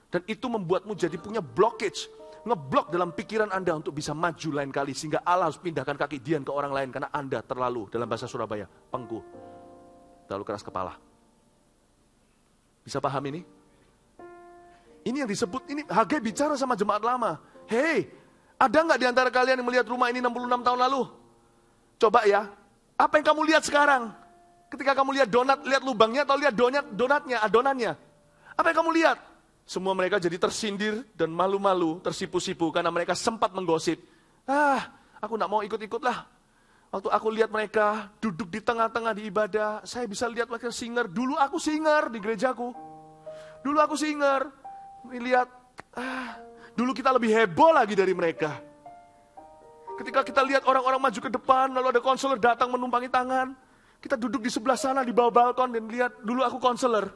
Dan itu membuatmu jadi punya blockage, ngeblok dalam pikiran Anda untuk bisa maju lain kali, sehingga Allah harus pindahkan kaki Dian ke orang lain, karena Anda terlalu, dalam bahasa Surabaya, pengku, terlalu keras kepala. Bisa paham ini? Ini yang disebut, ini Hagai bicara sama jemaat lama. Hei, ada nggak di antara kalian yang melihat rumah ini 66 tahun lalu? Coba ya, apa yang kamu lihat sekarang? Ketika kamu lihat donat, lihat lubangnya atau lihat donatnya, adonannya? Apa yang kamu lihat? Semua mereka jadi tersindir dan malu-malu, tersipu-sipu karena mereka sempat menggosip. Aku nggak mau ikut-ikut lah. Waktu aku lihat mereka duduk di tengah-tengah di ibadah, saya bisa lihat mereka singer. Dulu aku singer di gerejaku. Dulu aku singer. Lihat, dulu kita lebih heboh lagi dari mereka. Ketika kita lihat orang-orang maju ke depan, lalu ada konselor datang menumpangi tangan. Kita duduk di sebelah sana di bawah balkon dan lihat, dulu aku konselor.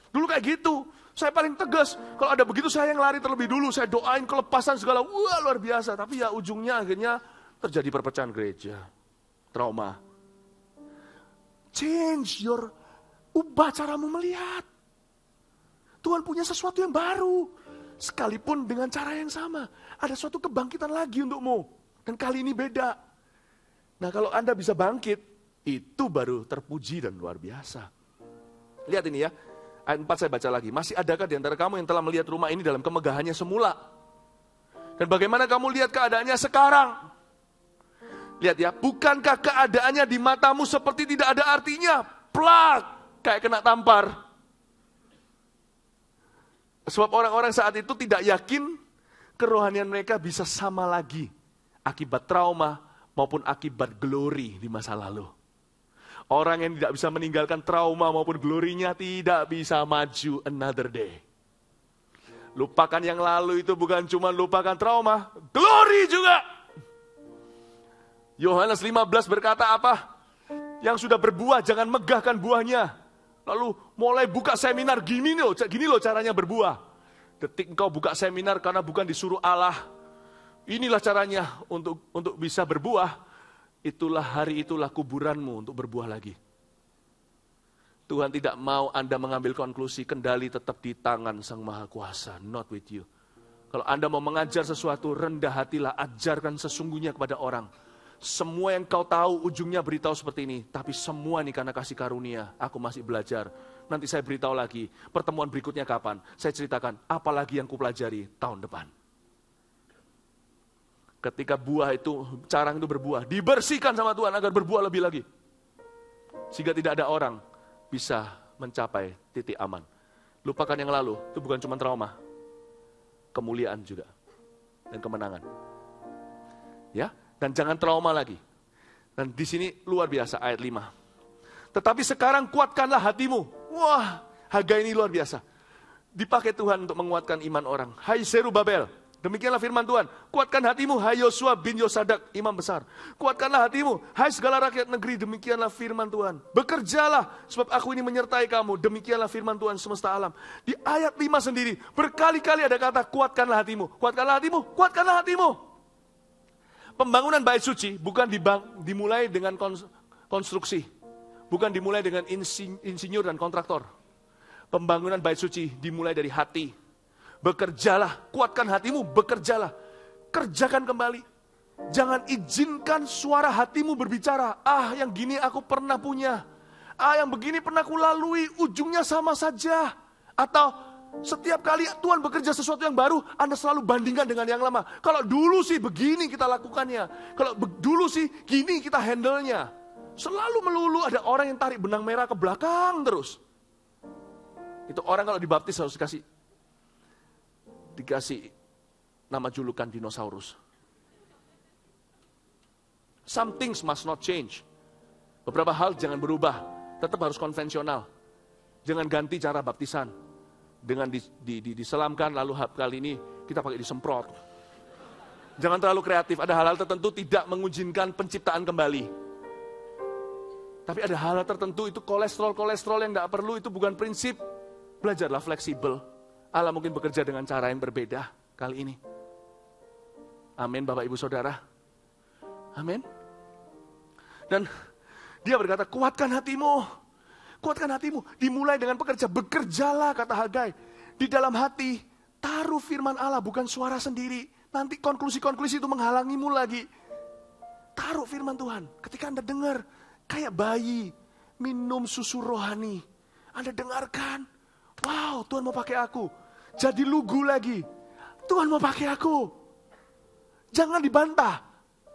Dulu kayak gitu. Saya paling tegas, kalau ada begitu saya yang lari terlebih dulu, saya doain kelepasan segala, wah luar biasa. Tapi ya ujungnya akhirnya terjadi perpecahan gereja, trauma. Ubah caramu melihat. Tuhan punya sesuatu yang baru, sekalipun dengan cara yang sama. Ada suatu kebangkitan lagi untukmu, dan kali ini beda. Nah kalau Anda bisa bangkit, itu baru terpuji dan luar biasa. Lihat ini ya, ayat 4 saya baca lagi. Masih adakah di antara kamu yang telah melihat rumah ini dalam kemegahannya semula? Dan bagaimana kamu lihat keadaannya sekarang? Lihat ya, bukankah keadaannya di matamu seperti tidak ada artinya? Plak, kayak kena tampar. Sebab orang-orang saat itu tidak yakin kerohanian mereka bisa sama lagi akibat trauma maupun akibat glory di masa lalu. Orang yang tidak bisa meninggalkan trauma maupun glorinya tidak bisa maju another day. Lupakan yang lalu itu bukan cuma lupakan trauma, glory juga. Yohanes 15 berkata apa? Yang sudah berbuah jangan megahkan buahnya. Lalu mulai buka seminar, gini loh caranya berbuah. Detik engkau buka seminar karena bukan disuruh Allah. Inilah caranya untuk bisa berbuah. Itulah kuburanmu untuk berbuah lagi. Tuhan tidak mau Anda mengambil konklusi, kendali tetap di tangan Sang Maha Kuasa, not with you. Kalau Anda mau mengajar sesuatu, rendah hatilah, ajarkan sesungguhnya kepada orang. Semua yang kau tahu ujungnya beritahu seperti ini, tapi semua ini karena kasih karunia, aku masih belajar. Nanti saya beritahu lagi, pertemuan berikutnya kapan? Saya ceritakan, apalagi yang kupelajari tahun depan. Ketika buah itu, carang itu berbuah, dibersihkan sama Tuhan agar berbuah lebih lagi. Sehingga tidak ada orang bisa mencapai titik aman. Lupakan yang lalu, itu bukan cuma trauma. Kemuliaan juga. Dan kemenangan. Ya, dan jangan trauma lagi. Dan di sini luar biasa ayat 5. Tetapi sekarang kuatkanlah hatimu. Wah, Hagai ini luar biasa. Dipakai Tuhan untuk menguatkan iman orang. Hai Zerubabel, demikianlah firman Tuhan. Kuatkan hatimu, hai Yosua bin Yosadak, imam besar. Kuatkanlah hatimu, hai segala rakyat negeri, demikianlah firman Tuhan. Bekerjalah, sebab aku ini menyertai kamu. Demikianlah firman Tuhan semesta alam. Di ayat 5 sendiri, berkali-kali ada kata, kuatkanlah hatimu. Kuatkanlah hatimu, kuatkanlah hatimu. Pembangunan bait suci bukan dimulai dengan konstruksi. Bukan dimulai dengan insinyur dan kontraktor. Pembangunan bait suci dimulai dari hati. Bekerjalah, kuatkan hatimu, bekerjalah. Kerjakan kembali. Jangan izinkan suara hatimu berbicara. Ah, yang gini aku pernah punya. Ah, yang begini pernah aku lalui, ujungnya sama saja. Atau setiap kali Tuhan bekerja sesuatu yang baru, Anda selalu bandingkan dengan yang lama. Kalau dulu sih begini kita lakukannya. Kalau dulu sih gini kita handle-nya. Selalu melulu ada orang yang tarik benang merah ke belakang terus. Itu orang kalau dibaptis harus dikasih nama julukan dinosaurus. Some things must not change. Beberapa hal jangan berubah, tetap harus konvensional. Jangan ganti cara baptisan. Dengan diselamkan, lalu kali ini kita pakai disemprot. Jangan terlalu kreatif, ada hal-hal tertentu tidak mengizinkan penciptaan kembali. Tapi ada hal tertentu itu kolesterol yang tidak perlu, itu bukan prinsip. Belajarlah fleksibel. Allah mungkin bekerja dengan cara yang berbeda kali ini. Amin Bapak Ibu Saudara. Amin. Dan dia berkata, kuatkan hatimu. Kuatkan hatimu. Dimulai dengan pekerja. Bekerjalah kata Hagai. Di dalam hati, taruh firman Allah, bukan suara sendiri. Nanti konklusi-konklusi itu menghalangimu lagi. Taruh firman Tuhan. Ketika Anda dengar, kayak bayi minum susu rohani. Anda dengarkan, wow, Tuhan mau pakai aku. Jadi lugu lagi. Tuhan mau pakai aku. Jangan dibantah.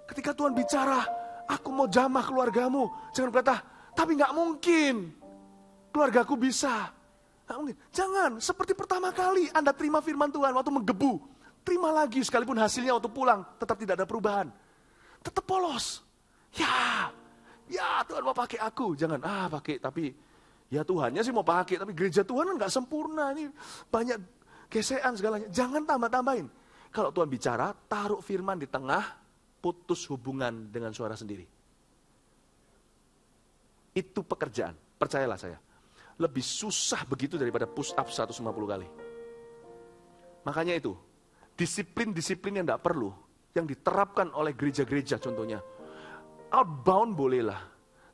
Ketika Tuhan bicara, aku mau jamah keluargamu. Jangan berkata, tapi gak mungkin. Keluargaku bisa. Gak mungkin. Jangan, seperti pertama kali Anda terima firman Tuhan waktu menggebu. Terima lagi, sekalipun hasilnya waktu pulang tetap tidak ada perubahan. Tetap polos. Ya Tuhan mau pakai aku, jangan pakai, tapi ya Tuhannya sih mau pakai, tapi gereja Tuhan kan gak sempurna, ini banyak gesekan segalanya. Jangan tambah-tambahin. Kalau Tuhan bicara, taruh firman di tengah, putus hubungan dengan suara sendiri. Itu pekerjaan, percayalah saya. Lebih susah begitu daripada push up 150 kali. Makanya itu, disiplin-disiplin yang gak perlu, yang diterapkan oleh gereja-gereja contohnya. Outbound bolehlah.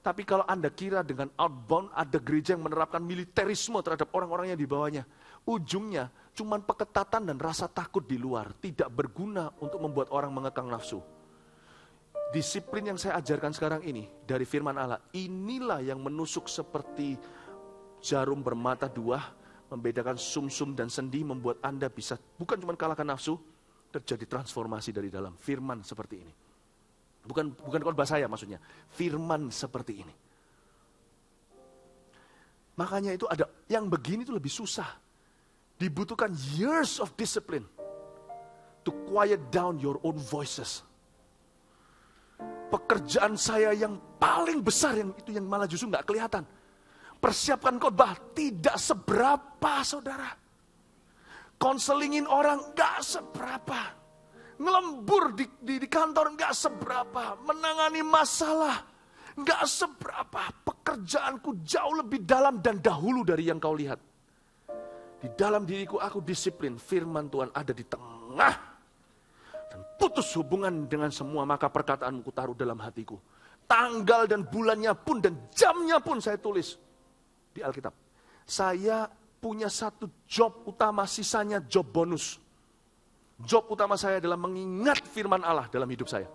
Tapi kalau Anda kira dengan outbound ada gereja yang menerapkan militerisme terhadap orang-orang yang di bawahnya. Ujungnya cuma pengetatan dan rasa takut di luar. Tidak berguna untuk membuat orang mengekang nafsu. Disiplin yang saya ajarkan sekarang ini dari firman Allah, inilah yang menusuk seperti jarum bermata dua, membedakan sumsum dan sendi, membuat Anda bisa bukan cuma kalahkan nafsu, terjadi transformasi dari dalam. Firman seperti ini. Bukan khotbah saya maksudnya, firman seperti ini. Makanya itu ada yang begini itu lebih susah. Dibutuhkan years of discipline to quiet down your own voices. Pekerjaan saya yang paling besar yang malah justru nggak kelihatan. Persiapkan khotbah tidak seberapa, saudara. Konselingin orang nggak seberapa. Ngelembur di kantor nggak seberapa. Menangani masalah nggak seberapa. Pekerjaanku jauh lebih dalam dan dahulu dari yang kau lihat. Di dalam diriku aku disiplin. Firman Tuhan ada di tengah. Dan putus hubungan dengan semua, maka perkataanmu kutaruh dalam hatiku. Tanggal dan bulannya pun dan jamnya pun saya tulis di Alkitab. Saya punya satu job utama, sisanya job bonus. Job utama saya adalah mengingat firman Allah dalam hidup saya.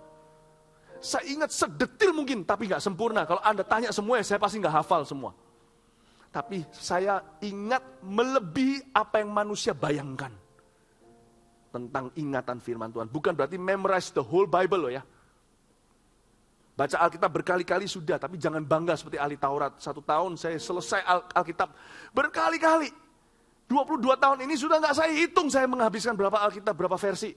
Saya ingat sedetil mungkin, tapi gak sempurna. Kalau Anda tanya semua, saya pasti gak hafal semua. Tapi saya ingat melebihi apa yang manusia bayangkan. Tentang ingatan firman Tuhan. Bukan berarti memorize the whole Bible loh ya. Baca Alkitab berkali-kali sudah, tapi jangan bangga seperti ahli Taurat. 1 tahun saya selesai Alkitab berkali-kali. 22 tahun ini sudah nggak saya hitung saya menghabiskan berapa Alkitab, berapa versi.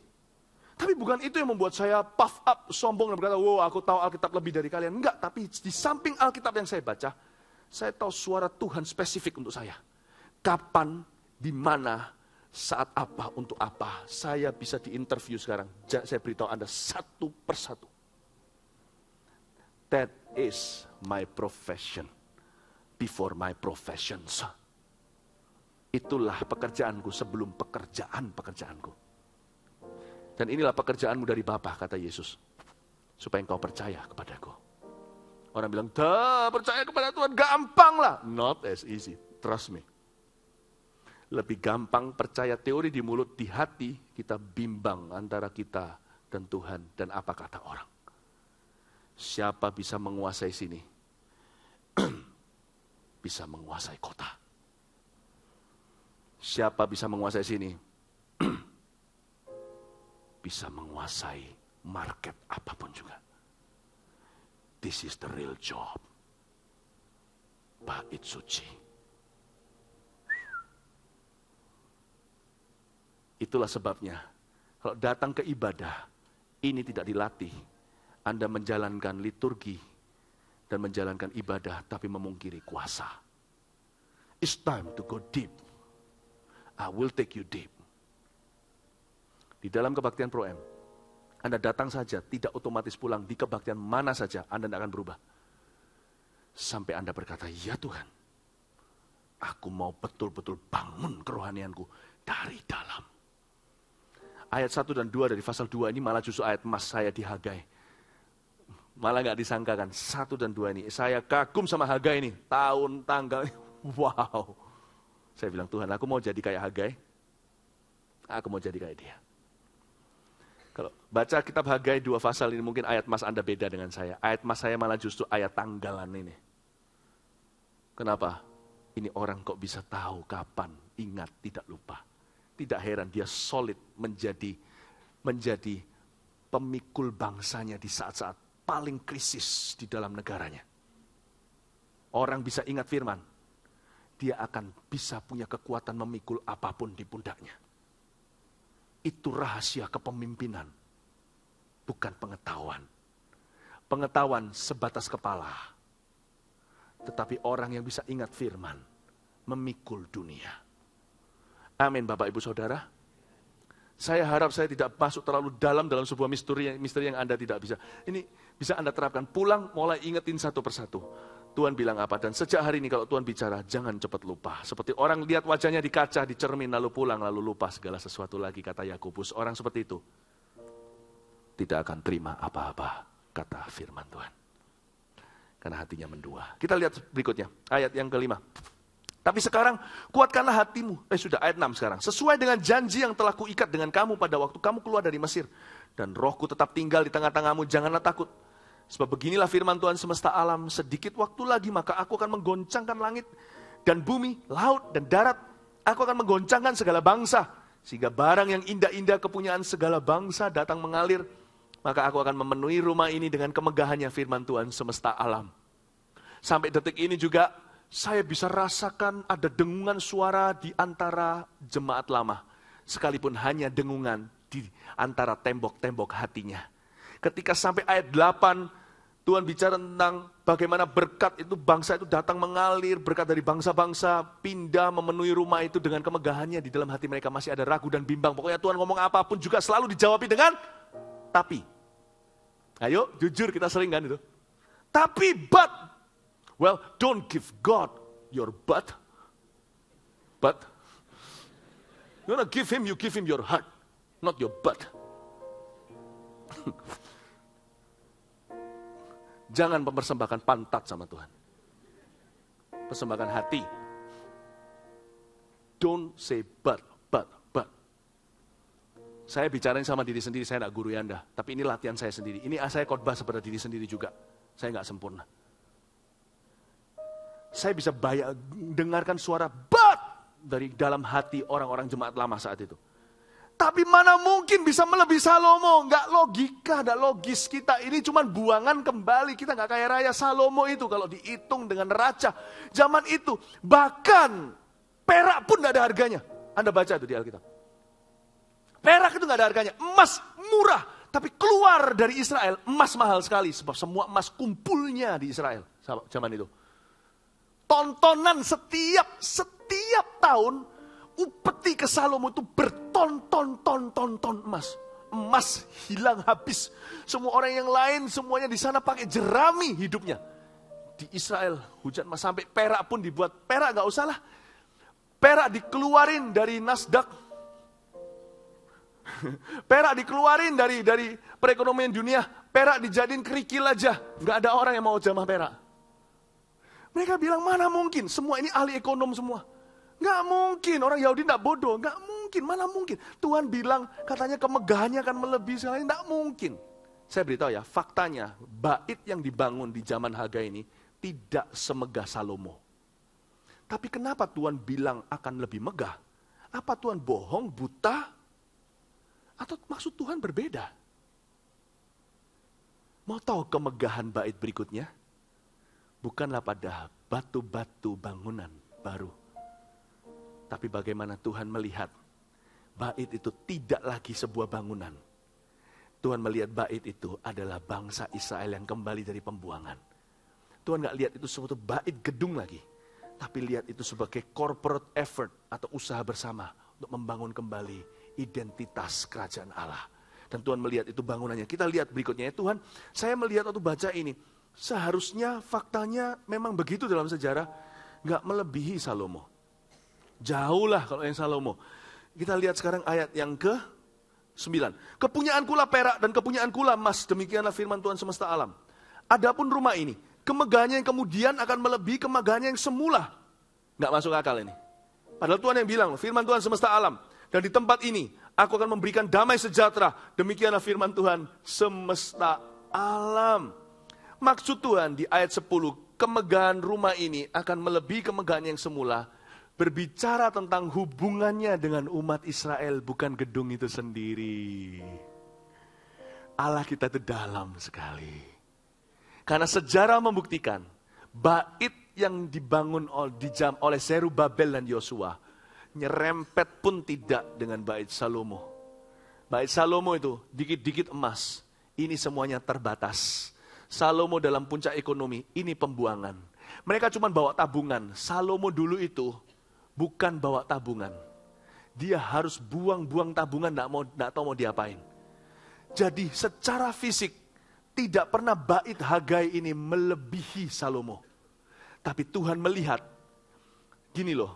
Tapi bukan itu yang membuat saya puff up, sombong dan berkata, wow aku tahu Alkitab lebih dari kalian. Enggak, tapi di samping Alkitab yang saya baca, saya tahu suara Tuhan spesifik untuk saya. Kapan, di mana, saat apa, untuk apa. Saya bisa diinterview sekarang. Saya beritahu Anda satu persatu. That is my profession. Before my professions. Itulah pekerjaanku sebelum pekerjaanku. Dan inilah pekerjaanmu dari Bapa, kata Yesus. Supaya engkau percaya kepadaku. Orang bilang, percaya kepada Tuhan gampang lah. Not as easy, trust me. Lebih gampang percaya teori di mulut, di hati kita bimbang antara kita dan Tuhan dan apa kata orang. Siapa bisa menguasai sini? Bisa menguasai kota. Siapa bisa menguasai sini? Bisa menguasai market apapun juga. This is the real job. Bait suci. Itulah sebabnya, kalau datang ke ibadah, ini tidak dilatih. Anda menjalankan liturgi dan menjalankan ibadah, tapi memungkiri kuasa. It's time to go deep. I will take you deep. Di dalam kebaktian Pro M, Anda datang saja, tidak otomatis pulang. Di kebaktian mana saja, Anda tidak akan berubah. Sampai Anda berkata, ya Tuhan, aku mau betul-betul bangun kerohanianku dari dalam. Ayat 1 dan 2 dari pasal 2 ini malah justru ayat emas saya di Hagai. Malah gak disangkakan. 1 dan 2 ini. Saya kagum sama Hagai ini. Tahun, tanggal. Wow. Saya bilang, Tuhan aku mau jadi kayak Hagai. Aku mau jadi kayak dia. Kalau baca kitab Hagai 2 pasal ini mungkin ayat emas Anda beda dengan saya. Ayat emas saya malah justru ayat tanggalan ini. Kenapa? Ini orang kok bisa tahu kapan, ingat, tidak lupa. Tidak heran dia solid menjadi pemikul bangsanya di saat-saat paling krisis di dalam negaranya. Orang bisa ingat firman, dia akan bisa punya kekuatan memikul apapun di pundaknya. Itu rahasia kepemimpinan, bukan pengetahuan. Pengetahuan sebatas kepala. Tetapi orang yang bisa ingat firman, memikul dunia. Amin Bapak Ibu Saudara. Saya harap saya tidak masuk terlalu dalam sebuah misteri yang Anda tidak bisa. Ini bisa Anda terapkan. Pulang mulai ingetin satu persatu. Tuhan bilang apa. Dan sejak hari ini kalau Tuhan bicara, jangan cepat lupa. Seperti orang lihat wajahnya di kaca, di cermin, lalu pulang, lalu lupa segala sesuatu lagi, kata Yakobus. Orang seperti itu tidak akan terima apa-apa, kata firman Tuhan. Karena hatinya mendua. Kita lihat berikutnya, ayat yang kelima. Tapi sekarang kuatkanlah hatimu. Sudah ayat 6 sekarang. Sesuai dengan janji yang telah kuikat dengan kamu pada waktu kamu keluar dari Mesir. Dan rohku tetap tinggal di tengah-tengahmu. Janganlah takut. Sebab beginilah firman Tuhan semesta alam, sedikit waktu lagi maka aku akan menggoncangkan langit dan bumi, laut dan darat. Aku akan menggoncangkan segala bangsa, sehingga barang yang indah-indah kepunyaan segala bangsa datang mengalir. Maka aku akan memenuhi rumah ini dengan kemegahannya firman Tuhan semesta alam. Sampai detik ini juga saya bisa rasakan ada dengungan suara di antara jemaat lama. Sekalipun hanya dengungan di antara tembok-tembok hatinya. Ketika sampai ayat 8, Tuhan bicara tentang bagaimana berkat itu, bangsa itu datang mengalir, berkat dari bangsa-bangsa pindah memenuhi rumah itu dengan kemegahannya. Di dalam hati mereka masih ada ragu dan bimbang. Pokoknya Tuhan ngomong apapun juga selalu dijawab dengan tapi. Ayo, jujur kita sering kan itu. Tapi, but. Well, don't give God your but. You wanna give him, you give him your heart. Not your butt. Jangan mempersembahkan pantat sama Tuhan. Persembahkan hati. Don't say but. Saya bicarain sama diri sendiri, saya tidak guru Anda. Tapi ini latihan saya sendiri. Ini saya khotbah kepada diri sendiri juga. Saya nggak sempurna. Saya bisa dengarkan suara but dari dalam hati orang-orang jemaat lama saat itu. Tapi mana mungkin bisa melebihi Salomo? Nggak logika, nggak logis kita. Ini cuma buangan kembali. Kita nggak kaya raya Salomo itu kalau dihitung dengan neraca. Zaman itu, bahkan perak pun nggak ada harganya. Anda baca itu di Alkitab. Perak itu nggak ada harganya. Emas murah, tapi keluar dari Israel, emas mahal sekali. Sebab semua emas kumpulnya di Israel zaman itu. Tontonan setiap tahun, upeti ke Salomo itu berton-ton emas. Emas hilang habis. Semua orang yang lain semuanya di sana pakai jerami hidupnya. Di Israel hujan emas, sampai perak pun dibuat. Perak nggak usah lah. Perak dikeluarin dari Nasdaq. Perak dikeluarin dari perekonomian dunia. Perak dijadiin kerikil aja. Nggak ada orang yang mau jamah perak. Mereka bilang mana mungkin. Semua ini ahli ekonom semua. Nggak mungkin, orang Yahudi nggak bodoh, nggak mungkin, mana mungkin. Tuhan bilang katanya kemegahannya akan melebihi sekali, nggak mungkin. Saya beritahu ya, faktanya bait yang dibangun di zaman Hagai ini tidak semegah Salomo. Tapi kenapa Tuhan bilang akan lebih megah? Apa Tuhan bohong, buta? Atau maksud Tuhan berbeda? Mau tahu kemegahan bait berikutnya? Bukanlah pada batu-batu bangunan baru. Tapi bagaimana Tuhan melihat bait itu tidak lagi sebuah bangunan. Tuhan melihat bait itu adalah bangsa Israel yang kembali dari pembuangan. Tuhan gak lihat itu suatu bait gedung lagi. Tapi lihat itu sebagai corporate effort atau usaha bersama untuk membangun kembali identitas kerajaan Allah. Dan Tuhan melihat itu bangunannya. Kita lihat berikutnya ya, Tuhan, saya melihat waktu baca ini. Seharusnya faktanya memang begitu dalam sejarah. Gak melebihi Salomo. Jauh lah kalau yang Salomo. Kita lihat sekarang ayat yang ke-9. Kepunyaanku lah perak dan kepunyaanku lah emas. Demikianlah firman Tuhan semesta alam. Adapun rumah ini, kemegahannya yang kemudian akan melebihi kemegahannya yang semula. Gak masuk akal ini. Padahal Tuhan yang bilang, firman Tuhan semesta alam. Dan di tempat ini, aku akan memberikan damai sejahtera. Demikianlah firman Tuhan semesta alam. Maksud Tuhan di ayat 10, kemegahan rumah ini akan melebihi kemegahan yang semula. Berbicara tentang hubungannya dengan umat Israel, bukan gedung itu sendiri. Allah kita itu dalam sekali. Karena sejarah membuktikan, bait yang dibangun oleh Zerubabel dan Yosua, nyerempet pun tidak dengan bait Salomo. Bait Salomo itu dikit-dikit emas, ini semuanya terbatas. Salomo dalam puncak ekonomi, ini pembuangan. Mereka cuma bawa tabungan. Salomo dulu itu bukan bawa tabungan. Dia harus buang-buang tabungan, nggak tahu mau diapain. Jadi secara fisik, tidak pernah bait Hagai ini melebihi Salomo. Tapi Tuhan melihat, gini loh,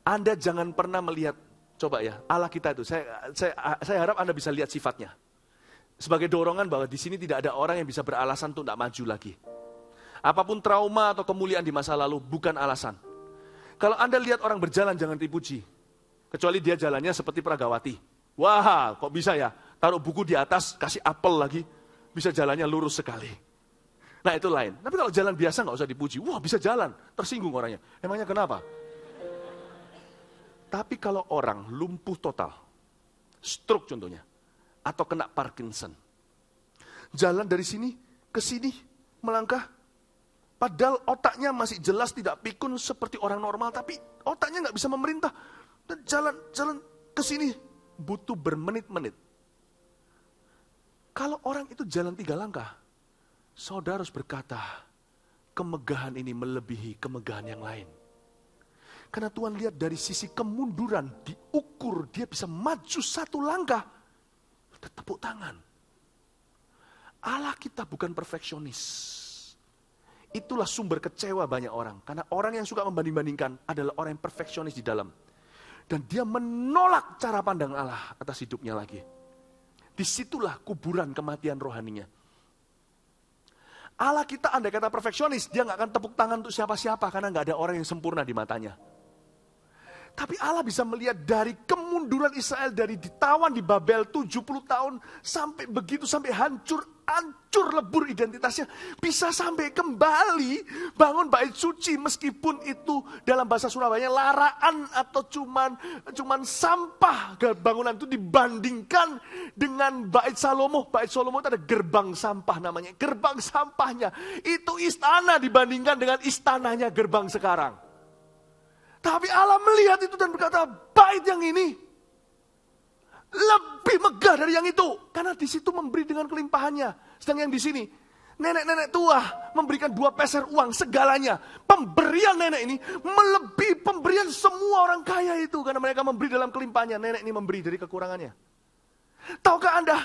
Anda jangan pernah melihat, coba ya, Allah kita itu, saya harap Anda bisa lihat sifatnya. Sebagai dorongan bahwa di sini tidak ada orang yang bisa beralasan untuk tidak maju lagi. Apapun trauma atau kemuliaan di masa lalu bukan alasan. Kalau Anda lihat orang berjalan jangan dipuji. Kecuali dia jalannya seperti Pragawati. Wah, kok bisa ya? Taruh buku di atas, kasih apel lagi. bisa jalannya lurus sekali. Nah itu lain. Tapi kalau jalan biasa nggak usah dipuji. Wah bisa jalan, tersinggung orangnya. Emangnya kenapa? Tapi kalau orang lumpuh total, stroke contohnya, atau kena Parkinson, jalan dari sini ke sini melangkah, padahal otaknya masih jelas tidak pikun seperti orang normal, tapi otaknya nggak bisa memerintah. Dan jalan ke sini butuh bermenit-menit. Kalau orang itu jalan 3 langkah, saudara harus berkata, kemegahan ini melebihi kemegahan yang lain. Karena Tuhan lihat dari sisi kemunduran, diukur dia bisa maju 1 langkah, tepuk tangan. Allah kita bukan perfeksionis. Itulah sumber kecewa banyak orang. Karena orang yang suka membanding-bandingkan adalah orang yang perfeksionis di dalam. Dan dia menolak cara pandang Allah atas hidupnya lagi. Disitulah kuburan kematian rohaninya. Allah kita andai kata perfeksionis, dia gak akan tepuk tangan untuk siapa-siapa. Karena gak ada orang yang sempurna di matanya. Tapi Allah bisa melihat dari kemunduran Israel, dari ditawan di Babel 70 tahun, sampai begitu, sampai hancur lebur identitasnya. Bisa sampai kembali bangun bait suci, meskipun itu dalam bahasa Surabaya laraan atau cuman sampah bangunan itu dibandingkan dengan bait Salomo. Bait Salomo itu ada gerbang sampah namanya. Gerbang sampahnya itu istana dibandingkan dengan istananya gerbang sekarang. Tapi Allah melihat itu dan berkata, bait yang ini lebih megah dari yang itu. Karena di situ memberi dengan kelimpahannya. Sedang yang di sini, nenek-nenek tua memberikan 2 peser uang segalanya. Pemberian nenek ini melebihi pemberian semua orang kaya itu. Karena mereka memberi dalam kelimpahannya. Nenek ini memberi dari kekurangannya. Tahukah Anda,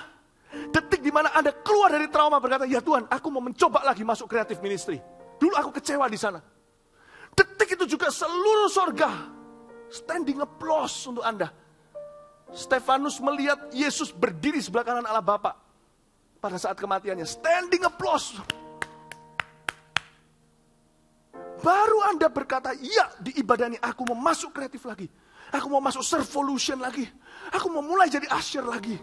detik di mana Anda keluar dari trauma berkata, ya Tuhan, aku mau mencoba lagi masuk creative ministry. Dulu aku kecewa di sana. Detik itu juga seluruh sorga standing applause untuk Anda. Stefanus melihat Yesus berdiri sebelah kanan Allah Bapa pada saat kematiannya. Standing applause. Baru Anda berkata, ya di ibadah ini aku mau masuk kreatif lagi. Aku mau masuk Servolution lagi. Aku mau mulai jadi usher lagi.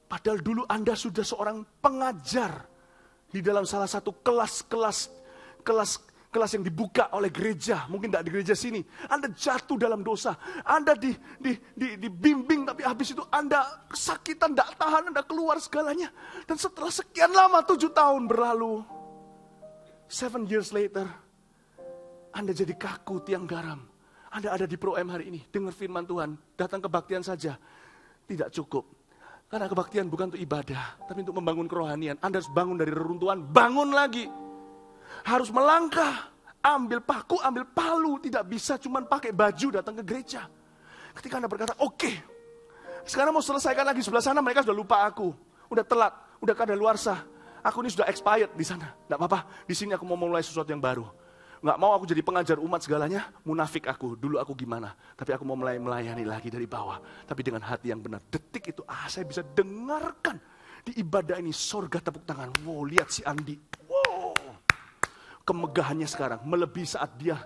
Padahal dulu Anda sudah seorang pengajar di dalam salah satu kelas yang dibuka oleh gereja, mungkin tidak di gereja sini. Anda jatuh dalam dosa, Anda dibimbing, tapi habis itu Anda kesakitan, tidak tahan, Anda keluar segalanya. Dan setelah sekian lama, 7 tahun berlalu, 7 years later, Anda jadi kaku tiang garam. Anda ada di Pro M hari ini, dengar firman Tuhan, datang kebaktian saja, tidak cukup. Karena kebaktian bukan untuk ibadah, tapi untuk membangun kerohanian. Anda harus bangun dari reruntuhan, bangun lagi. Harus melangkah, ambil paku, ambil palu. Tidak bisa cuma pakai baju datang ke gereja. Ketika Anda berkata, oke, sekarang mau selesaikan lagi sebelah sana, mereka sudah lupa aku. Udah telat, udah kadaluarsa. Aku ini sudah expired di sana. Tidak apa-apa, di sini aku mau mulai sesuatu yang baru. Nggak mau aku jadi pengajar umat segalanya, munafik aku. Dulu aku gimana, tapi aku mau mulai melayani lagi dari bawah. Tapi dengan hati yang benar. Detik itu, saya bisa dengarkan di ibadah ini, sorga tepuk tangan. Wow, lihat si Andi. Kemegahannya sekarang melebihi saat dia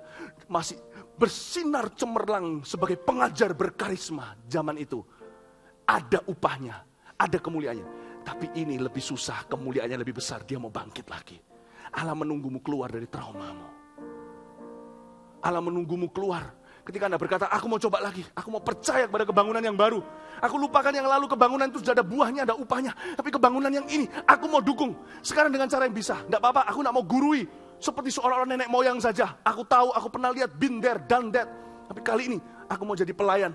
masih bersinar cemerlang sebagai pengajar berkarisma zaman itu. Ada upahnya, ada kemuliaannya. Tapi ini lebih susah, kemuliaannya lebih besar. Dia mau bangkit lagi. Allah menunggumu keluar dari traumamu. Allah menunggumu keluar. Ketika Anda berkata, aku mau coba lagi. Aku mau percaya kepada kebangunan yang baru. Aku lupakan yang lalu, kebangunan itu sudah ada buahnya, ada upahnya. Tapi kebangunan yang ini, aku mau dukung. Sekarang dengan cara yang bisa. Tidak apa-apa, aku tidak mau gurui. Seperti seorang nenek moyang saja. Aku tahu, aku pernah lihat, been there, done that. Tapi kali ini, aku mau jadi pelayan.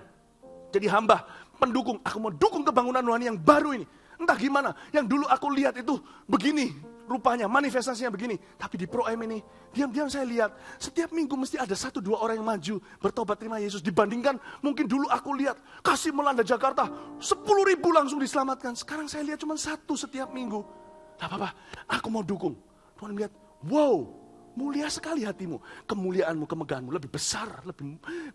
Jadi hamba, pendukung. Aku mau dukung kebangunan rohani yang baru ini. Entah gimana, yang dulu aku lihat itu begini. Rupanya, manifestasinya begini. Tapi di Pro M ini, diam-diam saya lihat. Setiap minggu mesti ada 1-2 orang yang maju. Bertobat terima Yesus. Dibandingkan, mungkin dulu aku lihat. Kasih melanda Jakarta, 10.000 langsung diselamatkan. Sekarang saya lihat cuma 1 setiap minggu. Tidak apa-apa, aku mau dukung. Tuhan lihat, wow, mulia sekali hatimu. Kemuliaanmu, kemegahanmu lebih besar.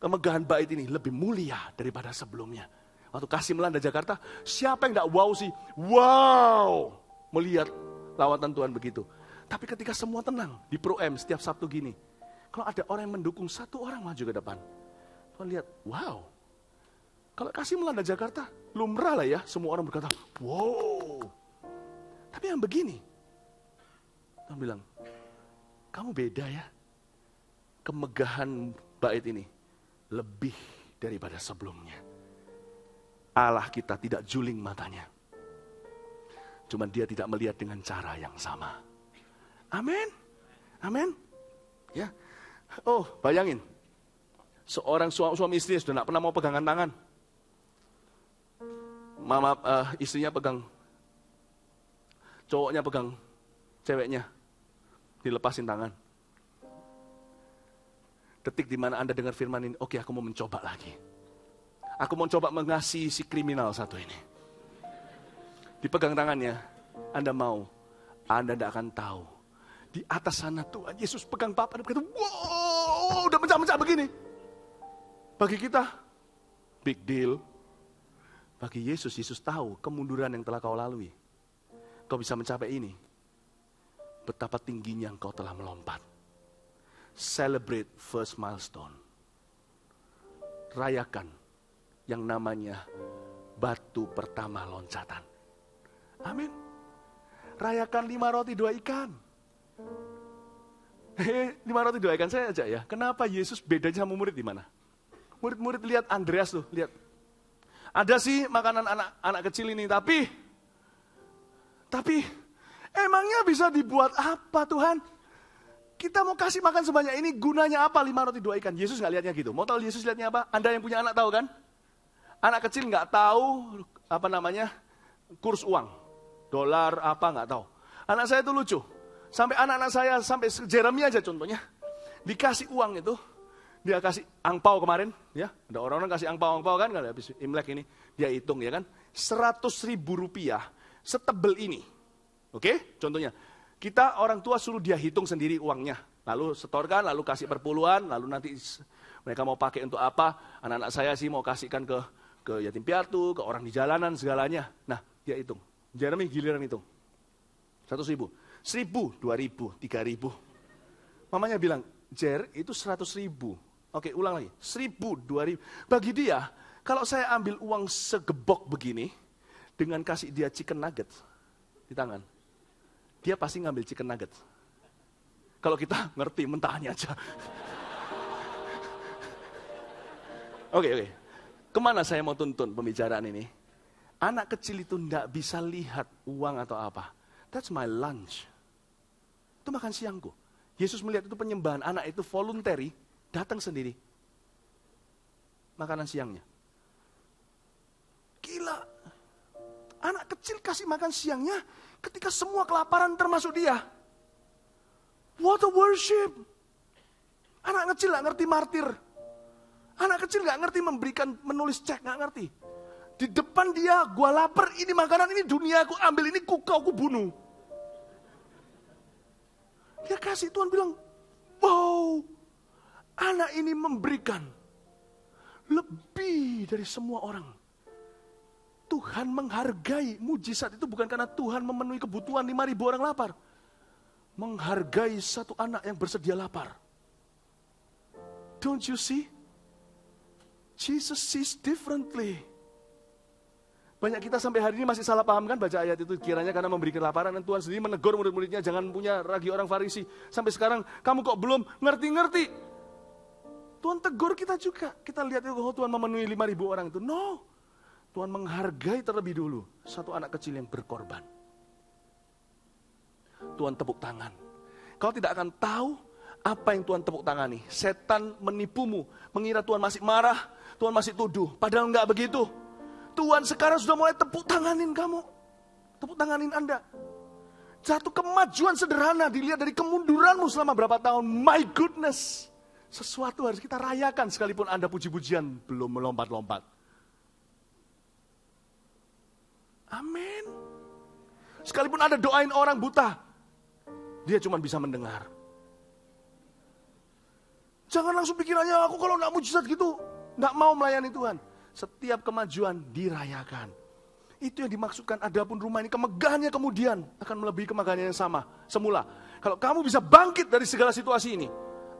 Kemegahan bait ini lebih mulia daripada sebelumnya. Waktu kasih melanda Jakarta, siapa yang tidak wow sih? Wow, melihat lawatan Tuhan begitu. Tapi ketika semua tenang, di Pro M setiap Sabtu gini. Kalau ada orang yang mendukung, 1 orang maju ke depan. Tuhan lihat, wow. Kalau kasih melanda Jakarta, lumrah lah ya. Semua orang berkata, wow. Tapi yang begini, Tuhan bilang, kamu beda ya. Kemegahan bait ini lebih daripada sebelumnya. Allah kita tidak juling matanya. Cuman dia tidak melihat dengan cara yang sama. Amin. Amin. Ya. Oh, bayangin. Seorang suami istri sudah tidak pernah mau pegangan tangan. Istrinya pegang, cowoknya pegang ceweknya, dilepasin tangan. Detik di mana Anda dengar firman ini, oke, aku mau mencoba lagi. Aku mau coba mengasihi si kriminal satu ini. Dipegang tangannya, Anda mau, Anda tidak akan tahu. Di atas sana Tuhan Yesus pegang Papa dan berkata, wow, udah mencah-mencah begini. Bagi kita, big deal. Bagi Yesus, Yesus tahu kemunduran yang telah kau lalui. Kau bisa mencapai ini. Betapa tingginya engkau telah melompat. Celebrate first milestone. Rayakan yang namanya batu pertama loncatan. Amin. Rayakan 5 roti 2 ikan. 5 roti 2 ikan saya aja ya. Kenapa Yesus bedanya sama murid di mana? Murid-murid lihat Andreas tuh, lihat. Ada sih makanan anak kecil ini, tapi emangnya bisa dibuat apa Tuhan? Kita mau kasih makan sebanyak ini, gunanya apa 5 roti 2 ikan? Yesus nggak lihatnya gitu. Mau tahu Yesus lihatnya apa? Anda yang punya anak tahu kan? Anak kecil nggak tahu kurs uang, dolar apa nggak tahu. Anak saya itu lucu. Sampai anak-anak saya, sampai Jeremy aja contohnya, dikasih uang itu, dia kasih angpau kemarin, ya, ada orang-orang kasih angpau kan, kalau habis Imlek ini, dia hitung ya kan, 100.000 rupiah, setebel ini, oke, contohnya, kita orang tua suruh dia hitung sendiri uangnya, lalu setorkan, lalu kasih perpuluhan, lalu nanti mereka mau pakai untuk apa, anak-anak saya sih mau kasihkan ke yatim piatu, ke orang di jalanan, segalanya, nah dia hitung, Jeremy giliran hitung, 100.000, 1.000, 2.000, 3.000. Mamanya bilang, Jer, itu 100.000. Oke, ulang lagi. 1.000, 2.000. Bagi dia, kalau saya ambil uang segebok begini, dengan kasih dia chicken nugget di tangan, dia pasti ngambil chicken nugget. Kalau kita ngerti, mentahnya aja. Oke. Kemana saya mau tuntun pembicaraan ini? Anak kecil itu tidak bisa lihat uang atau apa. That's my lunch. Itu makan siangku. Yesus melihat itu penyembahan, anak itu voluntary, datang sendiri. Makanan siangnya. Gila. Anak kecil kasih makan siangnya ketika semua kelaparan termasuk dia. What a worship. Anak kecil gak ngerti martir. Anak kecil gak ngerti menulis cek, gak ngerti. Di depan dia, gua lapar, ini makanan, ini dunia, aku ambil ini, kau bunuh. Dia kasih, Tuhan bilang, wow, anak ini memberikan lebih dari semua orang. Tuhan menghargai mujizat itu bukan karena Tuhan memenuhi kebutuhan 5.000 orang lapar. Menghargai satu anak yang bersedia lapar. Don't you see? Jesus sees differently. Banyak kita sampai hari ini masih salah paham kan baca ayat itu, kiranya karena memberi kelaparan, dan Tuhan sendiri menegur murid-muridnya jangan punya ragi orang Farisi. Sampai sekarang kamu kok belum ngerti-ngerti. Tuhan tegur kita juga. Kita lihat itu Tuhan memenuhi 5.000 orang itu. No. Tuhan menghargai terlebih dulu satu anak kecil yang berkorban. Tuhan tepuk tangan. Kau tidak akan tahu apa yang Tuhan tepuk tangani. Setan menipumu, mengira Tuhan masih marah, Tuhan masih tuduh. Padahal enggak begitu. Tuhan sekarang sudah mulai tepuk tanganin kamu. Tepuk tanganin Anda. Satu kemajuan sederhana dilihat dari kemunduranmu selama berapa tahun. My goodness. Sesuatu harus kita rayakan sekalipun Anda puji-pujian belum melompat-lompat. Amin. Sekalipun Anda doain orang buta, dia cuma bisa mendengar. Jangan langsung pikirannya, aku kalau gak mujizat gitu, gak mau melayani Tuhan. Setiap kemajuan dirayakan. Itu yang dimaksudkan, adapun rumah ini kemegahannya kemudian akan melebihi kemegahan yang sama semula. Kalau kamu bisa bangkit dari segala situasi ini,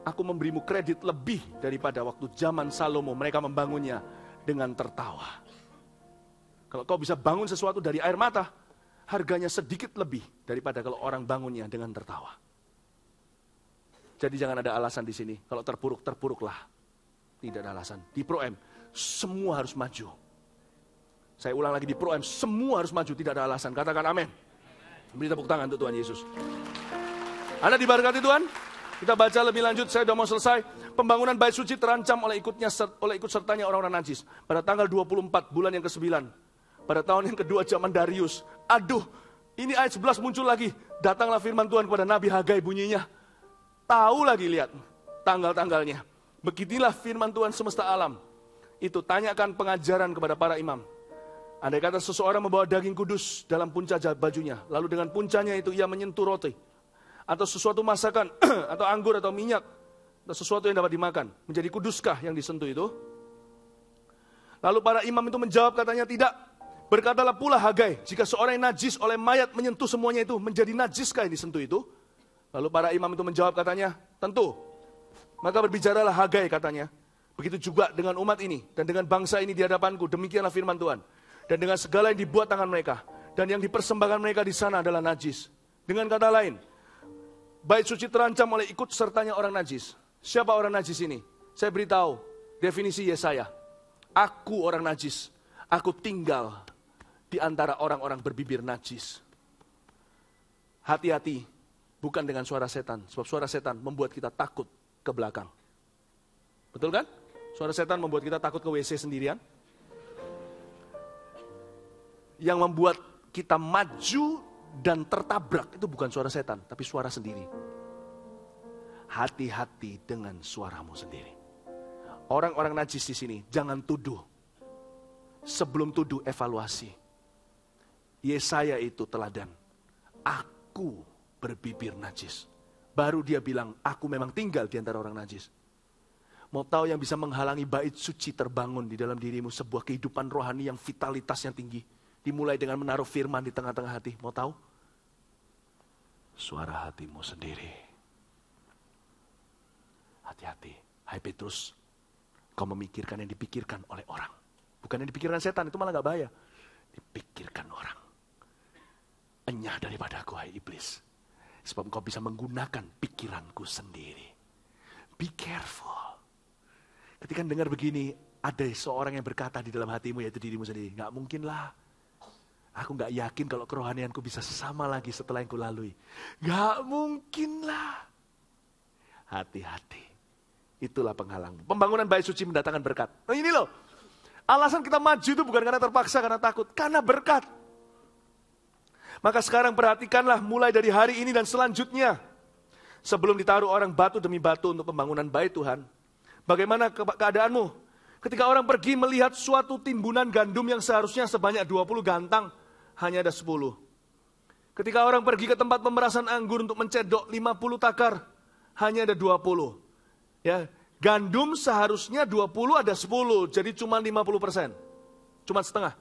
aku memberimu kredit lebih daripada waktu zaman Salomo. Mereka membangunnya dengan tertawa. Kalau kau bisa bangun sesuatu dari air mata, harganya sedikit lebih daripada kalau orang bangunnya dengan tertawa. Jadi jangan ada alasan di sini. Kalau terpuruk, terpuruklah. Tidak ada alasan. Di Pro-M, semua harus maju. Saya ulang lagi, di Pro-M, semua harus maju. Tidak ada alasan. Katakan amin. Beri tepuk tangan untuk Tuhan Yesus. Anda diberkati Tuhan. Kita baca lebih lanjut, saya sudah mau selesai. Pembangunan bait suci terancam oleh ikut sertanya orang-orang najis. Pada tanggal 24 bulan yang ke-9. Pada tahun yang kedua zaman Darius. Aduh, ini ayat 11 muncul lagi. Datanglah firman Tuhan kepada Nabi Hagai bunyinya. Tahu lagi lihat tanggal-tanggalnya. Beginilah firman Tuhan semesta alam. Itu tanyakan pengajaran kepada para imam. Andai kata seseorang membawa daging kudus dalam punca bajunya, lalu dengan puncanya itu ia menyentuh roti, atau sesuatu masakan, atau anggur, atau minyak, atau sesuatu yang dapat dimakan, menjadi kuduskah yang disentuh itu? Lalu para imam itu menjawab katanya tidak. Berkatalah pula Hagai, jika seorang yang najis oleh mayat menyentuh semuanya itu, menjadi najiskah yang disentuh itu? Lalu para imam itu menjawab katanya, tentu. Maka berbicaralah Hagai katanya, begitu juga dengan umat ini, dan dengan bangsa ini di hadapanku, demikianlah firman Tuhan. Dan dengan segala yang dibuat tangan mereka, dan yang dipersembahkan mereka di sana adalah najis. Dengan kata lain, bait suci terancam oleh ikut sertanya orang najis. Siapa orang najis ini? Saya beritahu, definisi Yesaya. Aku orang najis, aku tinggal di antara orang-orang berbibir najis. Hati-hati, bukan dengan suara setan. Sebab suara setan membuat kita takut ke belakang. Betul kan? Suara setan membuat kita takut ke WC sendirian. Yang membuat kita maju dan tertabrak itu bukan suara setan, tapi suara sendiri. Hati-hati dengan suaramu sendiri. Orang-orang najis di sini, jangan tuduh. Sebelum tuduh, evaluasi. Yesaya itu teladan. Aku berbibir najis. Baru dia bilang, aku memang tinggal di antara orang najis. Mau tahu yang bisa menghalangi bait suci terbangun di dalam dirimu, sebuah kehidupan rohani yang vitalitasnya tinggi. Dimulai dengan menaruh firman di tengah-tengah hati. Mau tahu? Suara hatimu sendiri. Hati-hati. Hai Petrus, kau memikirkan yang dipikirkan oleh orang. Bukan yang dipikirkan setan, itu malah gak bahaya. Dipikirkan orang. Enyah daripada aku, hai iblis. Sebab kau bisa menggunakan pikiranku sendiri. Be careful. Ketika dengar begini, ada seorang yang berkata di dalam hatimu, yaitu dirimu sendiri. Gak mungkin lah. Aku gak yakin kalau kerohanianku bisa sama lagi setelah yang kulalui. Gak mungkin lah. Hati-hati. Itulah penghalang. Pembangunan bait suci mendatangkan berkat. Nah ini loh. Alasan kita maju itu bukan karena terpaksa, karena takut. Karena berkat. Maka sekarang perhatikanlah mulai dari hari ini dan selanjutnya. Sebelum ditaruh orang batu demi batu untuk pembangunan bait Tuhan. Bagaimana keadaanmu? Ketika orang pergi melihat suatu timbunan gandum yang seharusnya sebanyak 20 gantang. Hanya ada 10. Ketika orang pergi ke tempat pemerasan anggur untuk mencedok 50 takar, hanya ada 20. Ya, gandum seharusnya 20 ada 10, jadi cuma 50%. Cuma setengah.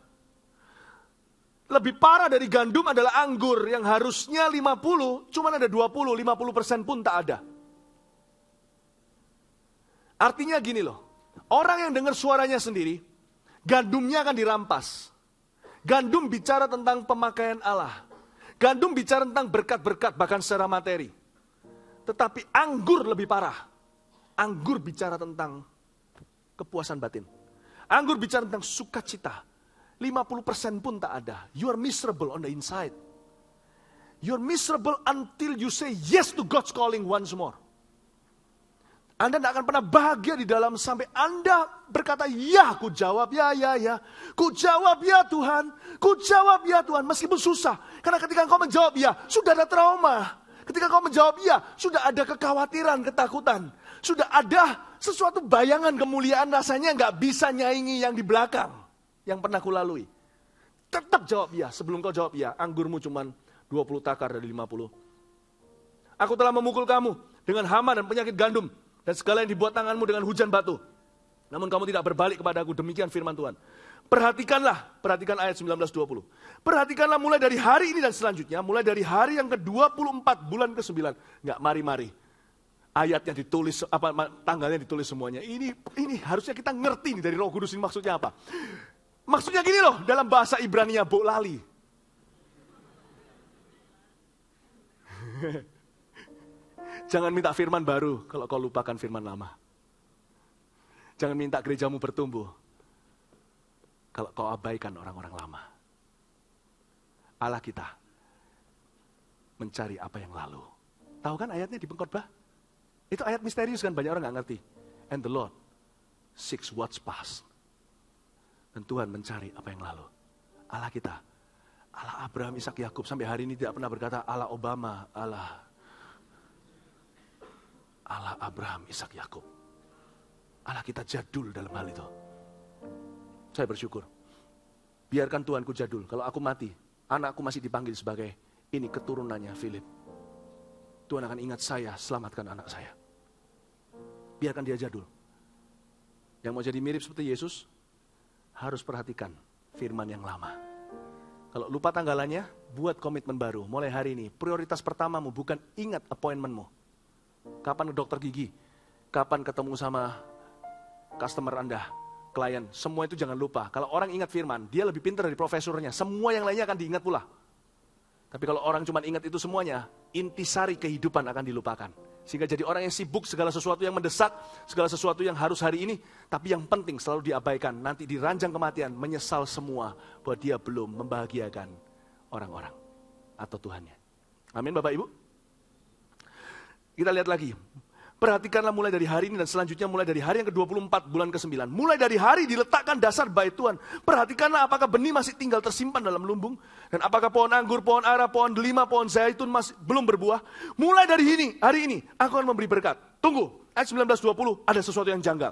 Lebih parah dari gandum adalah anggur yang harusnya 50, cuma ada 20, 50% pun tak ada. Artinya gini loh, orang yang dengar suaranya sendiri, gandumnya akan dirampas. Gandum bicara tentang pemakaian Allah. Gandum bicara tentang berkat-berkat, bahkan secara materi. Tetapi anggur lebih parah. Anggur bicara tentang kepuasan batin. Anggur bicara tentang sukacita. 50% pun tak ada. You are miserable on the inside. You are miserable until you say yes to God's calling once more. Anda tidak akan pernah bahagia di dalam sampai Anda berkata, ya, ku jawab, ya. Ku jawab, ya Tuhan. Ku jawab, ya Tuhan. Meskipun susah. Karena ketika engkau menjawab, ya, sudah ada trauma. Ketika engkau menjawab, ya, sudah ada kekhawatiran, ketakutan. Sudah ada sesuatu bayangan kemuliaan rasanya nggak bisa nyaingi yang di belakang. Yang pernah kulalui. Tetap jawab, ya. Sebelum kau jawab, ya, anggurmu cuma 20 takar dari 50. Aku telah memukul kamu dengan hama dan penyakit gandum. Dan segala yang dibuat tanganmu dengan hujan batu. Namun kamu tidak berbalik kepada aku, demikian firman Tuhan. Perhatikan ayat 19-20. Perhatikanlah mulai dari hari ini dan selanjutnya, mulai dari hari yang ke-24 bulan ke-9. Enggak, mari. Ayatnya ditulis, tanggalnya ditulis semuanya. Ini harusnya kita ngerti nih dari Roh Kudus ini maksudnya apa. Maksudnya gini loh, dalam bahasa Ibrania, Bok Lali. Jangan minta firman baru kalau kau lupakan firman lama. Jangan minta gerejamu bertumbuh kalau kau abaikan orang-orang lama. Allah kita mencari apa yang lalu. Tahu kan ayatnya di pengkhotbah? Itu ayat misterius kan, banyak orang gak ngerti. And the Lord seeks what's past. Dan Tuhan mencari apa yang lalu. Allah kita, Allah Abraham, Ishak, Yakub, sampai hari ini tidak pernah berkata Allah Obama, Allah Abraham, Ishak, Yakub. Allah kita jadul dalam hal itu. Saya bersyukur. Biarkan Tuhanku jadul. Kalau aku mati, anakku masih dipanggil sebagai ini keturunannya Philip. Tuhan akan ingat saya, selamatkan anak saya. Biarkan dia jadul. Yang mau jadi mirip seperti Yesus, harus perhatikan firman yang lama. Kalau lupa tanggalannya, buat komitmen baru. Mulai hari ini, prioritas pertamamu bukan ingat appointmentmu. Kapan ke dokter gigi, kapan ketemu sama customer Anda, klien, semua itu jangan lupa. Kalau orang ingat firman, dia lebih pintar dari profesornya. Semua yang lainnya akan diingat pula. Tapi kalau orang cuma ingat itu semuanya, intisari kehidupan akan dilupakan. Sehingga jadi orang yang sibuk, segala sesuatu yang mendesak, segala sesuatu yang harus hari ini, tapi yang penting selalu diabaikan. Nanti di ranjang kematian, menyesal semua bahwa dia belum membahagiakan orang-orang atau Tuhannya. Amin Bapak Ibu. Kita lihat lagi. Perhatikanlah mulai dari hari ini dan selanjutnya mulai dari hari yang ke-24 bulan ke-9. Mulai dari hari diletakkan dasar bait Tuhan. Perhatikanlah apakah benih masih tinggal tersimpan dalam lumbung. Dan apakah pohon anggur, pohon ara, pohon delima, pohon zaitun masih belum berbuah. Mulai dari hari ini aku akan memberi berkat. Tunggu, ayat 19-20 ada sesuatu yang janggal.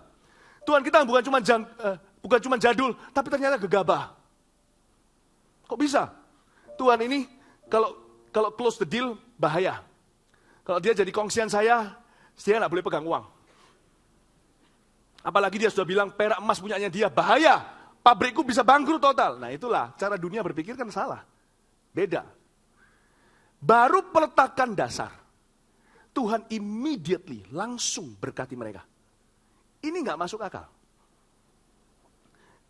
Tuhan kita bukan cuma jadul, tapi ternyata gegabah. Kok bisa? Tuhan ini kalau close the deal bahaya. Kalau dia jadi kongsian saya nggak boleh pegang uang. Apalagi dia sudah bilang perak emas punyanya dia, bahaya. Pabrikku bisa bangkrut total. Nah itulah, cara dunia berpikir kan salah. Beda. Baru peletakan dasar. Tuhan immediately, langsung berkati mereka. Ini nggak masuk akal.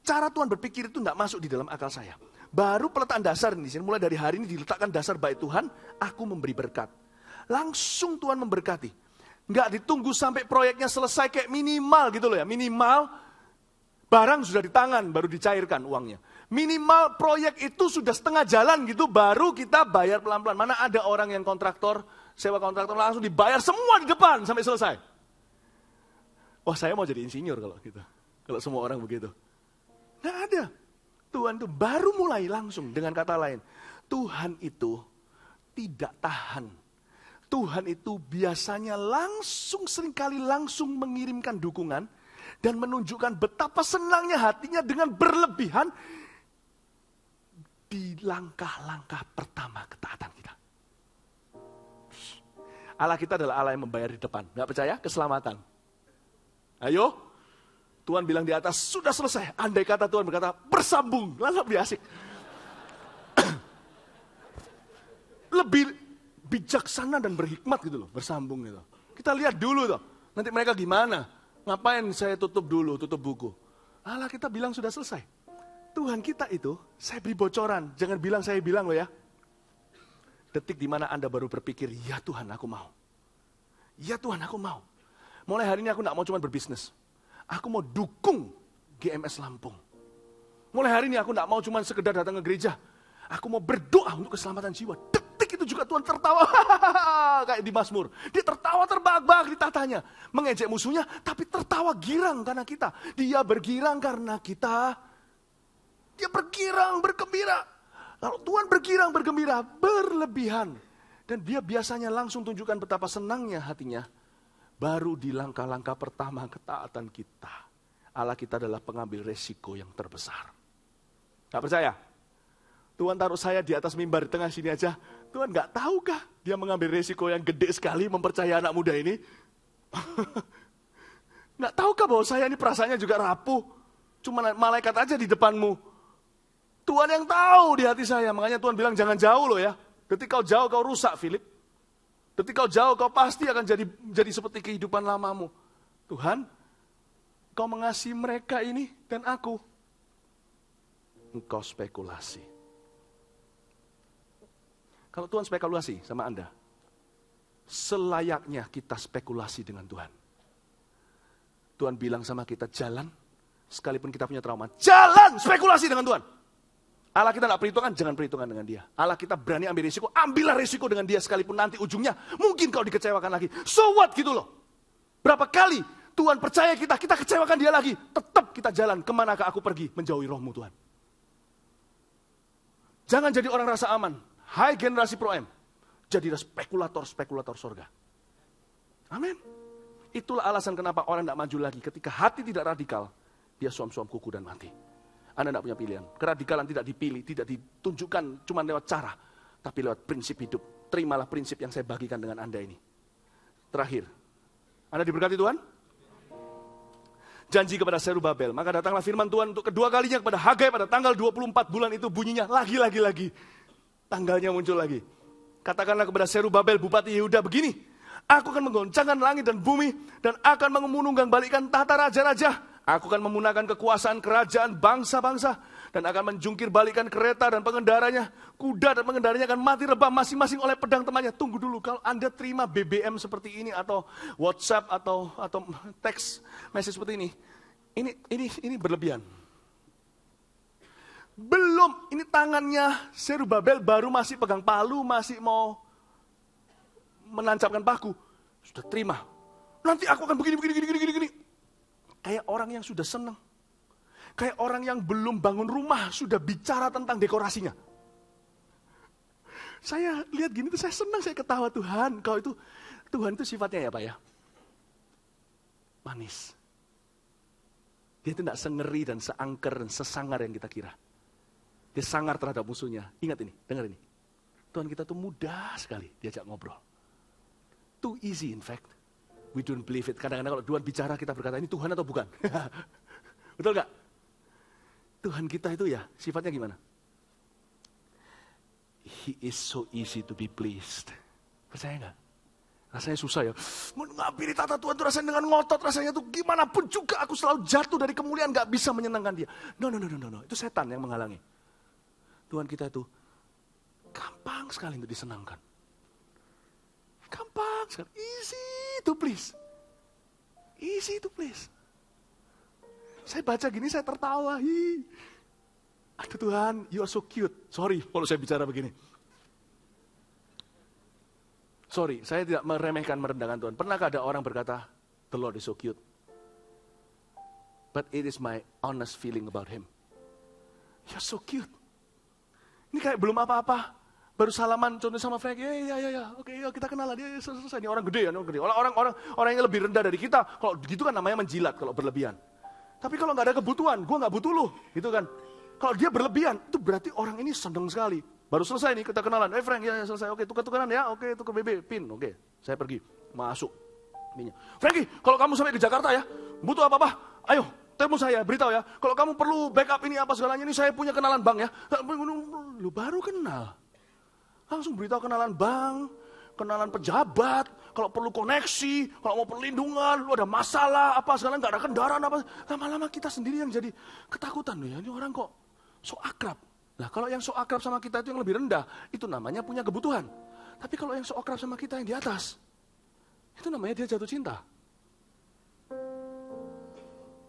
Cara Tuhan berpikir itu nggak masuk di dalam akal saya. Baru peletakan dasar di sini, mulai dari hari ini diletakkan dasar bait Tuhan, aku memberi berkat. Langsung Tuhan memberkati. Nggak ditunggu sampai proyeknya selesai kayak minimal gitu loh ya. Minimal barang sudah di tangan baru dicairkan uangnya. Minimal proyek itu sudah setengah jalan gitu baru kita bayar pelan-pelan. Mana ada orang yang kontraktor, sewa kontraktor langsung dibayar semua di depan sampai selesai. Wah saya mau jadi insinyur kalau gitu. Kalau semua orang begitu. Nggak ada. Tuhan itu baru mulai langsung dengan kata lain. Tuhan itu tidak tahan. Tuhan itu biasanya seringkali langsung mengirimkan dukungan dan menunjukkan betapa senangnya hatinya dengan berlebihan di langkah-langkah pertama ketaatan kita. Allah kita adalah Allah yang membayar di depan. Nggak percaya? Keselamatan. Ayo, Tuhan bilang di atas, sudah selesai. Andai kata Tuhan berkata, bersambung. Lebih asik. Lebih bijaksana dan berhikmat gitu loh, bersambung gitu. Kita lihat dulu tuh, nanti mereka gimana? Ngapain saya tutup buku? Allah kita bilang sudah selesai. Tuhan kita itu, saya beri bocoran, jangan bilang saya bilang loh ya. Detik di mana Anda baru berpikir, ya Tuhan aku mau. Ya Tuhan aku mau. Mulai hari ini aku gak mau cuma berbisnis. Aku mau dukung GMS Lampung. Mulai hari ini aku gak mau cuma sekedar datang ke gereja. Aku mau berdoa untuk keselamatan jiwa. Detik itu juga Tuhan tertawa. Kayak di Mazmur. Dia tertawa terbahak-bahak di tatanya. Mengejek musuhnya, tapi tertawa girang karena kita. Dia bergirang karena kita. Dia bergirang, bergembira. Kalau Tuhan bergirang, bergembira, berlebihan. Dan dia biasanya langsung tunjukkan betapa senangnya hatinya. Baru di langkah-langkah pertama ketaatan kita. Allah kita adalah pengambil resiko yang terbesar. Gak percaya? Tuhan taruh saya di atas mimbar di tengah sini aja. Tuhan gak tahukah dia mengambil resiko yang gede sekali mempercayai anak muda ini? Gak tahukah bahwa saya ini perasaannya juga rapuh? Cuma malaikat aja di depanmu. Tuhan yang tahu di hati saya. Makanya Tuhan bilang jangan jauh loh ya. Ketika kau jauh kau rusak Philip. Ketika kau jauh kau pasti akan jadi seperti kehidupan lamamu. Tuhan, kau mengasihi mereka ini dan aku. Engkau spekulasi. Kalau Tuhan spekulasi sama Anda, selayaknya kita spekulasi dengan Tuhan. Tuhan bilang sama kita, jalan, sekalipun kita punya trauma, jalan spekulasi dengan Tuhan. Allah kita tidak perhitungan, jangan perhitungan dengan dia. Allah kita berani ambil risiko, ambillah risiko dengan dia, sekalipun nanti ujungnya mungkin kau dikecewakan lagi. So what gitu loh. Berapa kali Tuhan percaya kita kecewakan dia lagi. Tetap kita jalan, kemanakah aku pergi, menjauhi rohmu Tuhan. Jangan jadi orang rasa aman. Hai generasi Pro M, jadilah spekulator sorga. Amin. Itulah alasan kenapa orang tidak maju lagi. Ketika hati tidak radikal, dia suam-suam kuku dan mati. Anda tidak punya pilihan. Keradikalan tidak dipilih, tidak ditunjukkan cuma lewat cara, tapi lewat prinsip hidup. Terimalah prinsip yang saya bagikan dengan Anda ini. Terakhir, Anda diberkati Tuhan? Janji kepada Zerubabel, maka datanglah firman Tuhan untuk kedua kalinya kepada Hagai pada tanggal 24 bulan itu, bunyinya lagi. Tanggalnya muncul lagi. Katakanlah kepada Zerubabel, Bupati Yehuda, begini, aku akan menggoncangkan langit dan bumi, dan akan menunggang balikan tahta raja-raja. Aku akan memunahkan kekuasaan kerajaan bangsa-bangsa, dan akan menjungkir balikan kereta dan pengendaranya. Kuda dan pengendaranya akan mati rebah masing-masing oleh pedang temannya. Tunggu dulu, kalau Anda terima BBM seperti ini, atau WhatsApp, atau teks message seperti ini berlebihan. Belum, ini tangannya Zerubabel baru masih pegang palu, masih mau menancapkan paku. Sudah terima. Nanti aku akan begini. Kayak orang yang sudah senang. Kayak orang yang belum bangun rumah, sudah bicara tentang dekorasinya. Saya lihat gini tuh, saya senang, saya ketawa. Tuhan itu sifatnya ya Pak ya, manis. Dia itu tidak sengeri dan seangker dan sesangar yang kita kira. Dia sangar terhadap musuhnya. Ingat ini, dengar ini. Tuhan kita tuh mudah sekali diajak ngobrol. Too easy in fact. We don't believe it. Kadang-kadang kalau Tuhan bicara kita berkata, ini Tuhan atau bukan? Betul gak? Tuhan kita itu ya, sifatnya gimana? He is so easy to be pleased. Percaya gak? Rasanya susah ya. Menghampiri tata Tuhan itu rasanya dengan ngotot. Rasanya tuh gimana pun juga aku selalu jatuh dari kemuliaan. Gak bisa menyenangkan dia. No. Itu setan yang menghalangi. Tuhan kita itu gampang sekali untuk disenangkan. Gampang sekali. Easy to please. Easy to please. Saya baca gini, saya tertawa. Aduh Tuhan, you are so cute. Sorry kalau saya bicara begini. Sorry, saya tidak meremehkan, merendahkan Tuhan. Pernahkah ada orang berkata, the Lord is so cute. But it is my honest feeling about Him. You're so cute. Ini kayak belum apa-apa. Baru salaman, contoh sama Frank, ya, oke, kita kenalan, dia selesai. Ini orang gede ya, orang yang lebih rendah dari kita. Kalau gitu kan namanya menjilat, kalau berlebihan. Tapi kalau nggak ada kebutuhan, gue nggak butuh lu, gitu kan. Kalau dia berlebihan, itu berarti orang ini seneng sekali. Baru selesai nih, kita kenalan, Frank, ya selesai, oke, tukar-tukaran ya, oke, tukar BB, pin, oke, saya pergi, masuk. Frankie, kalau kamu sampai ke Jakarta ya, butuh apa-apa, ayo, temu saya, beritahu ya. Kalau kamu perlu backup ini apa segalanya, ini saya punya kenalan bank ya. Lu baru kenal. Langsung beritahu kenalan bank, kenalan pejabat, kalau perlu koneksi, kalau mau perlindungan, lu ada masalah, apa segala, nggak ada kendaraan, apa. Lama-lama kita sendiri yang jadi ketakutan. Ya, ini orang kok so akrab. Nah, kalau yang so akrab sama kita itu yang lebih rendah, itu namanya punya kebutuhan. Tapi kalau yang so akrab sama kita yang di atas, itu namanya dia jatuh cinta.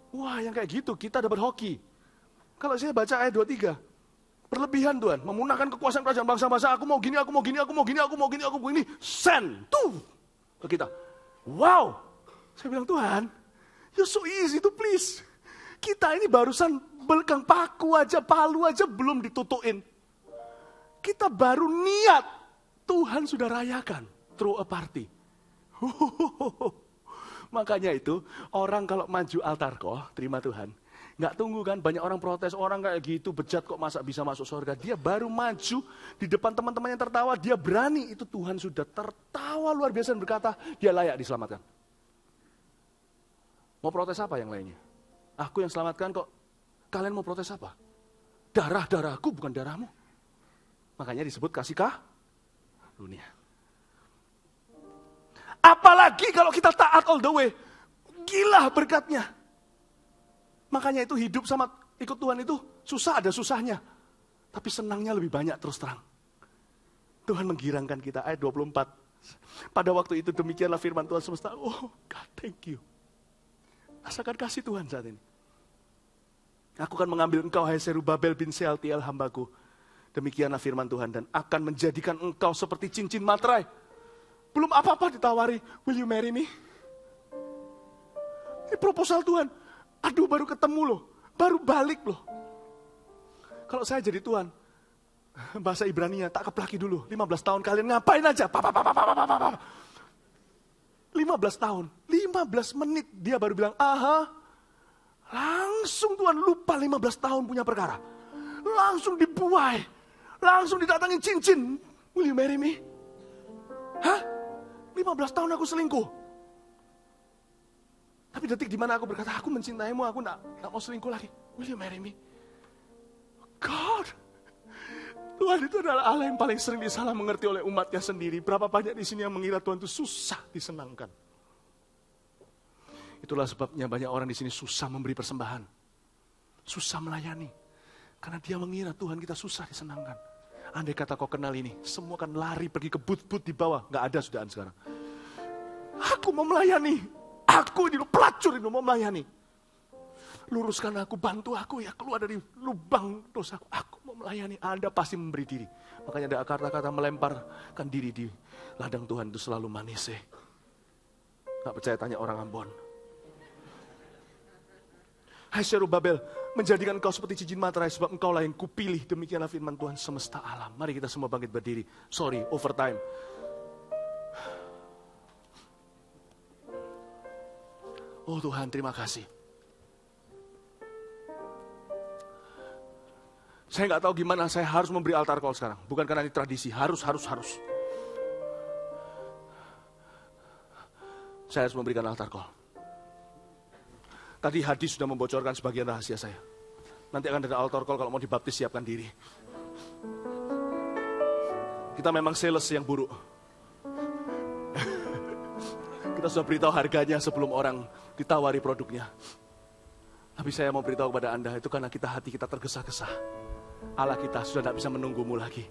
Wah, yang kayak gitu, kita dapat hoki. Kalau saya baca ayat 23, berlebihan Tuhan, memunahkan kekuasaan kerajaan bangsa-bangsa, aku mau gini, send, tuh, ke kita. Wow, saya bilang Tuhan, you're so easy to please. Kita ini barusan belakang paku aja, palu aja belum ditutuin. Kita baru niat, Tuhan sudah rayakan, through a party. Makanya itu, orang kalau maju altar kok, terima Tuhan. Nggak tunggu kan, banyak orang protes, orang kayak gitu, bejat kok masa bisa masuk surga. Dia baru maju, di depan teman-teman yang tertawa, dia berani, itu Tuhan sudah tertawa luar biasa dan berkata, dia layak diselamatkan. Mau protes apa yang lainnya? Aku yang selamatkan kok, kalian mau protes apa? Darahku bukan darahmu. Makanya disebut kasih karunia. Apalagi kalau kita taat all the way, gila berkatnya. Makanya itu hidup sama ikut Tuhan itu susah, ada susahnya. Tapi senangnya lebih banyak terus terang. Tuhan menggirangkan kita, ayat 24. Pada waktu itu demikianlah firman Tuhan semesta. Oh God, thank you. Rasakan kasih Tuhan saat ini. Aku akan mengambil engkau, hai Zerubabel bin Sealtiel hambaku. Demikianlah firman Tuhan. Dan akan menjadikan engkau seperti cincin materai. Belum apa-apa ditawari, will you marry me? Ini proposal Tuhan. Aduh, baru ketemu loh. Baru balik loh. Kalau saya jadi Tuhan, bahasa Ibrania, tak keplaki dulu. 15 tahun kalian ngapain aja? 15 tahun, 15 menit dia baru bilang, aha. Langsung Tuhan lupa 15 tahun punya perkara. Langsung dibuai. Langsung didatangin cincin. Will you marry me? Hah? 15 tahun aku selingkuh. Tapi detik dimana aku berkata, aku mencintaimu, aku gak mau selingkuh lagi. Will you marry me? God. Tuhan itu adalah Allah yang paling sering disalah mengerti oleh umatnya sendiri. Berapa banyak di sini yang mengira Tuhan itu susah disenangkan. Itulah sebabnya banyak orang di sini susah memberi persembahan. Susah melayani. Karena dia mengira Tuhan kita susah disenangkan. Andai kata kau kenal ini, semua akan lari pergi ke but-but di bawah. Gak ada sudahan sekarang. Aku mau melayani. Aku ini pelacur ini mau melayani. Luruskan aku, bantu aku ya keluar dari lubang dosaku. Aku mau melayani. Anda pasti memberi diri. Makanya ada kata-kata melemparkan diri di ladang Tuhan itu selalu manis. Gak percaya tanya orang Ambon. Hai Zerubabel, menjadikan engkau seperti cincin materai sebab engkau lah yang kupilih. Demikianlah firman Tuhan semesta alam. Mari kita semua bangkit berdiri. Sorry, overtime. Oh Tuhan, terima kasih. Saya nggak tahu gimana saya harus memberi altar call sekarang. Bukan karena ini tradisi, harus. Saya harus memberikan altar call. Tadi Hadi sudah membocorkan sebagian rahasia saya. Nanti akan ada altar call kalau mau dibaptis, siapkan diri. Kita memang sales yang buruk. Kita sudah beritahu harganya sebelum orang ditawari produknya. Tapi saya mau beritahu kepada Anda, itu karena hati kita tergesa-gesa. Allah kita sudah tidak bisa menunggumu lagi.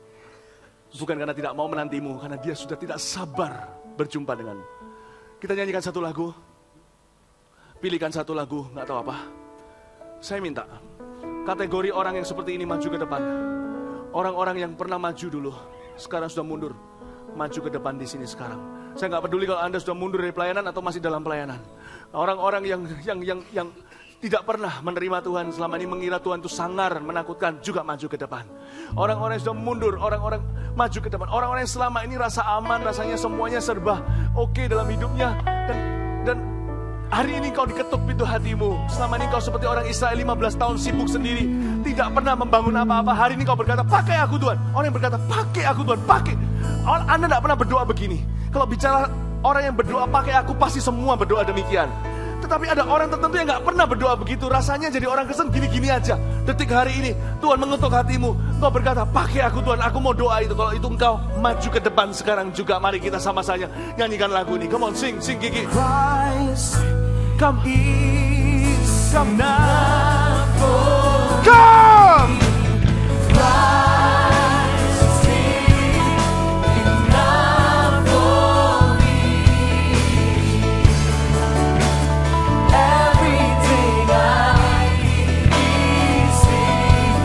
Bukan karena tidak mau menantimu, karena dia sudah tidak sabar berjumpa denganmu. Kita nyanyikan satu lagu. Pilihkan satu lagu, gak tahu apa. Saya minta kategori orang yang seperti ini maju ke depan. Orang-orang yang pernah maju dulu, sekarang sudah mundur. Maju ke depan di sini sekarang. Saya gak peduli kalau Anda sudah mundur dari pelayanan atau masih dalam pelayanan. Orang-orang yang tidak pernah menerima Tuhan, selama ini mengira Tuhan itu sangar, menakutkan, juga maju ke depan. Orang-orang yang sudah mundur, orang-orang maju ke depan. Orang-orang yang selama ini rasa aman, rasanya semuanya serba oke dalam hidupnya. Dan hari ini kau diketuk pintu hatimu. Selama ini kau seperti orang Israel 15 tahun sibuk sendiri, tidak pernah membangun apa-apa. Hari ini kau berkata, pakai aku Tuhan. Orang yang berkata, pakai aku Tuhan, pakai. Anda tidak pernah berdoa begini. Kalau bicara orang yang berdoa pakai aku, pasti semua berdoa demikian. Tetapi ada orang tertentu yang gak pernah berdoa begitu. Rasanya jadi orang Kristen gini-gini aja. Detik hari ini Tuhan mengetuk hatimu. Engkau berkata, pakai aku Tuhan, aku mau doa itu. Kalau itu engkau maju ke depan sekarang juga. Mari kita sama-sama nyanyikan lagu ini. Come on, sing Gigi. Christ, come eat, come now. Come! Christ, enough for me. Everything I need is in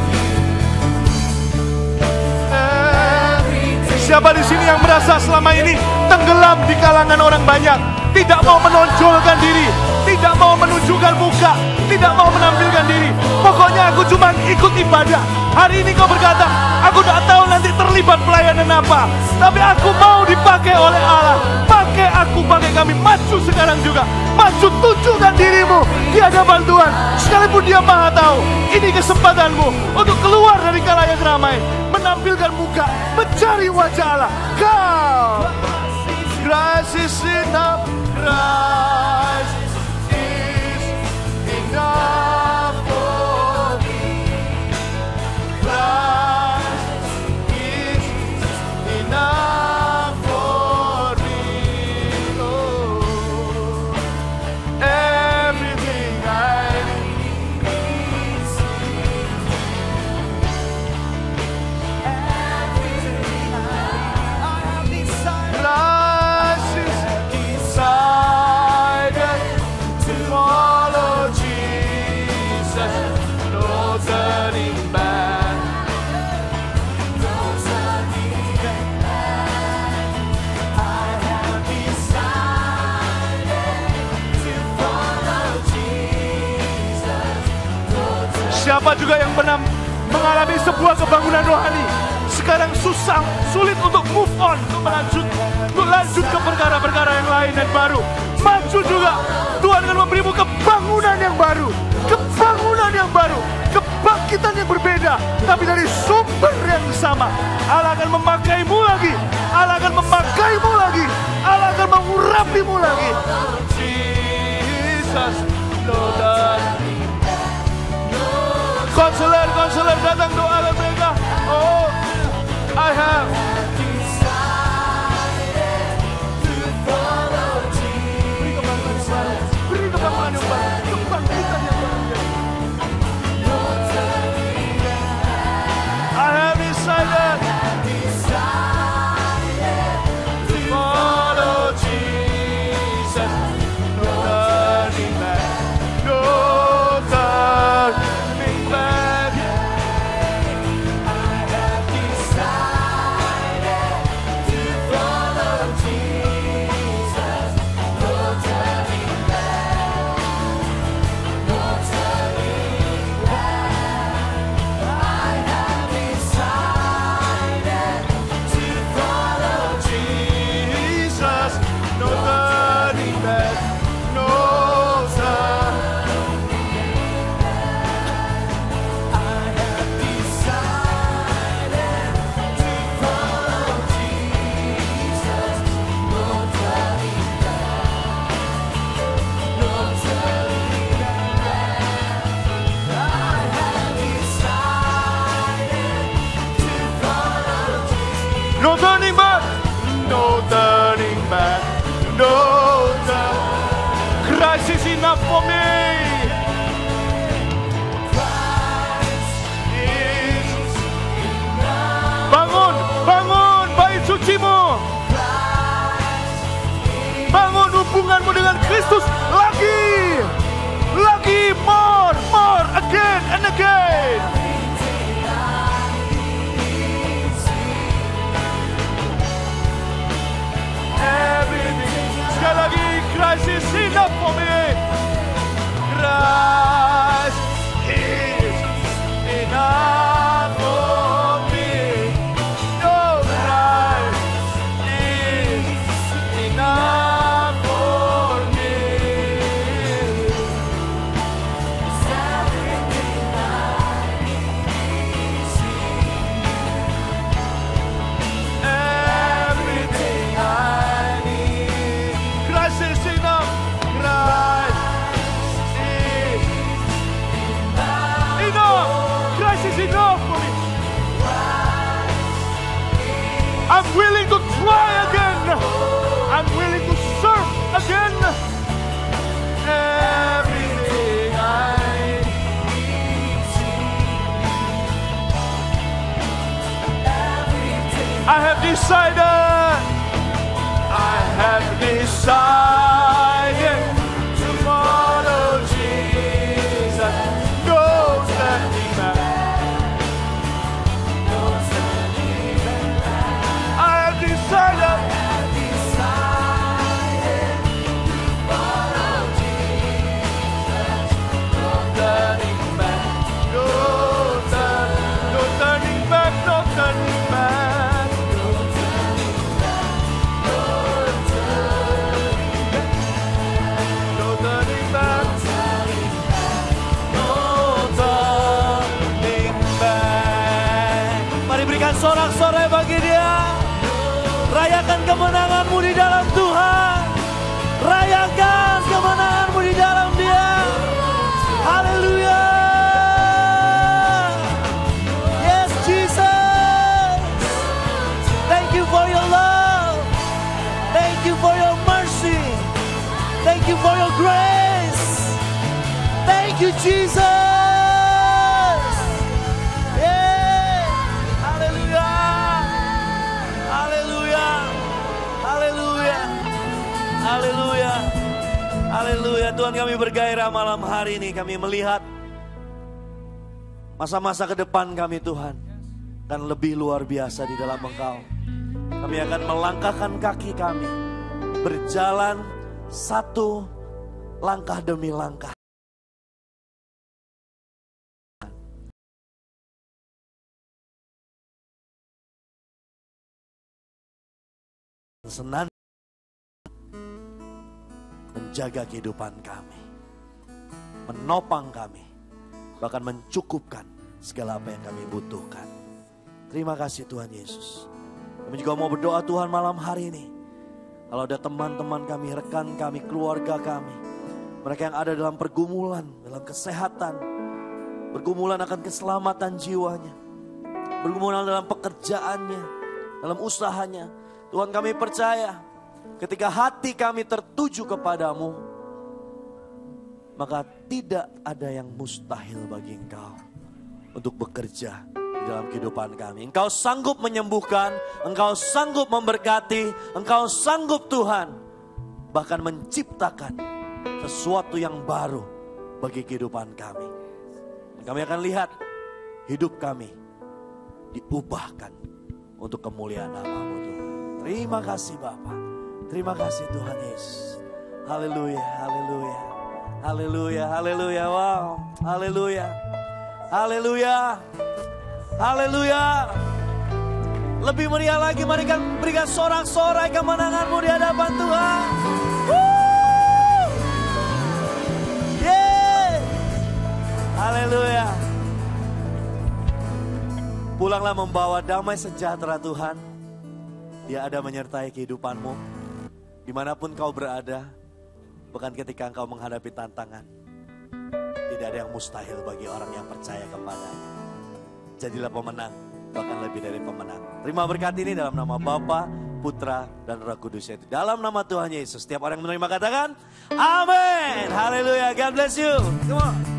you. Siapa di sini yang merasa selama ini tenggelam di kalangan orang banyak, tidak mau menonjolkan diri, tidak mau menunjukkan muka, tidak mau menampilkan diri. Pokoknya aku cuma ikut ibadah. Hari ini kau berkata, aku tidak tahu nanti terlibat pelayanan apa, tapi aku mau dipakai oleh Allah. Pakai aku, pakai kami. Maju sekarang juga. Maju, tunjukkan dirimu di hadapan Tuhan. Sekalipun dia maha tahu, ini kesempatanmu untuk keluar dari kalayak ramai, menampilkan muka, mencari wajah Allah. Kau, Christ is enough. Christ is enough for me. Christ is enough for me. Oh, everything I need is everything I have desire. Siapa juga yang pernah mengalami sebuah kebangunan rohani, sekarang sulit untuk move on, untuk lanjut ke perkara-perkara yang lain dan baru. Maju juga, Tuhan akan memberimu kebangunan yang baru, kebangkitan yang berbeda, tapi dari sumber yang sama. Allah akan memakaimu lagi, Allah akan mengurapimu lagi. Jesus, konselor datang doakan mereka. Oh, I have beri kebangunan yang baru, kebangkitan yang baru. I have decided to follow Jesus. No turning back, no turning back. I have decided to follow Jesus. No turning back, no turning back. I have decided to follow Jesus. No turning back, no turning back. I have decided to follow Jesus. No turning back, no turning back. I have decided to follow Jesus. No turning back, no turning back, no turning. Christ is enough for me. Bangun bait sucimu. Bangun hubunganmu dengan Kristus lagi, more, again and again. Everything. Sekali lagi, Christ is enough for me. Christ is enough for me. Oh, Christ is enough for me. Everything I need. Christ is enough. Christ is enough. Christ is enough for me. I'm willing to try again. I'm willing to serve again. Everything I need. I have decided to follow Jesus. No turning back. I have decided to follow Jesus. No turning back. No turning back. No turning back. No turning back. No turning back. Mari berikan sorak-sorai bagi Dia. Rayakan kemenanganmu di dalam Tuhan. Rayakan kemenanganmu di dalam Dia. Haleluya. Yes, Jesus. Thank you for your love. Thank you for your mercy. Thank you for your grace. Thank you, Jesus. Yeah. Haleluya. Haleluya. Haleluya. Haleluya. Haleluya. Tuhan, kami bergairah malam hari ini. Kami melihat masa-masa ke depan kami, Tuhan, akan lebih luar biasa di dalam Engkau. Kami akan melangkahkan kaki kami, berjalan satu langkah demi langkah. senang menjaga kehidupan kami, menopang kami, bahkan mencukupkan segala apa yang kami butuhkan. Terima kasih Tuhan Yesus. Kami juga mau berdoa Tuhan malam hari ini. Kalau ada teman-teman kami, rekan kami, keluarga kami, mereka yang ada dalam pergumulan, dalam kesehatan, bergumulan akan keselamatan jiwanya, bergumulan dalam pekerjaannya, dalam usahanya. Tuhan, kami percaya ketika hati kami tertuju kepadamu, maka tidak ada yang mustahil bagi Engkau untuk bekerja di dalam kehidupan kami. Engkau sanggup menyembuhkan, Engkau sanggup memberkati, Engkau sanggup Tuhan bahkan menciptakan sesuatu yang baru bagi kehidupan kami. Kami akan lihat hidup kami diubahkan untuk kemuliaan nama-Mu Tuhan. Terima kasih Bapa. Terima kasih Tuhan Yesus. Haleluya, haleluya. Haleluya, haleluya. Wow, haleluya. Haleluya. Haleluya. Lebih meriah lagi, mari kita berikan sorak-sorai kemenangan-Mu di hadapan Tuhan. Woo! Yeah. Haleluya. Pulanglah membawa damai sejahtera Tuhan. Dia ada menyertai kehidupanmu. Dimanapun kau berada, bahkan ketika engkau menghadapi tantangan, tidak ada yang mustahil bagi orang yang percaya kepadanya. Jadilah pemenang, bahkan lebih dari pemenang. Terima berkat ini dalam nama Bapa, Putra, dan Roh Kudus. Itu dalam nama Tuhan Yesus. Setiap orang yang menerima katakan, Amin. Haleluya. God bless you. Come on.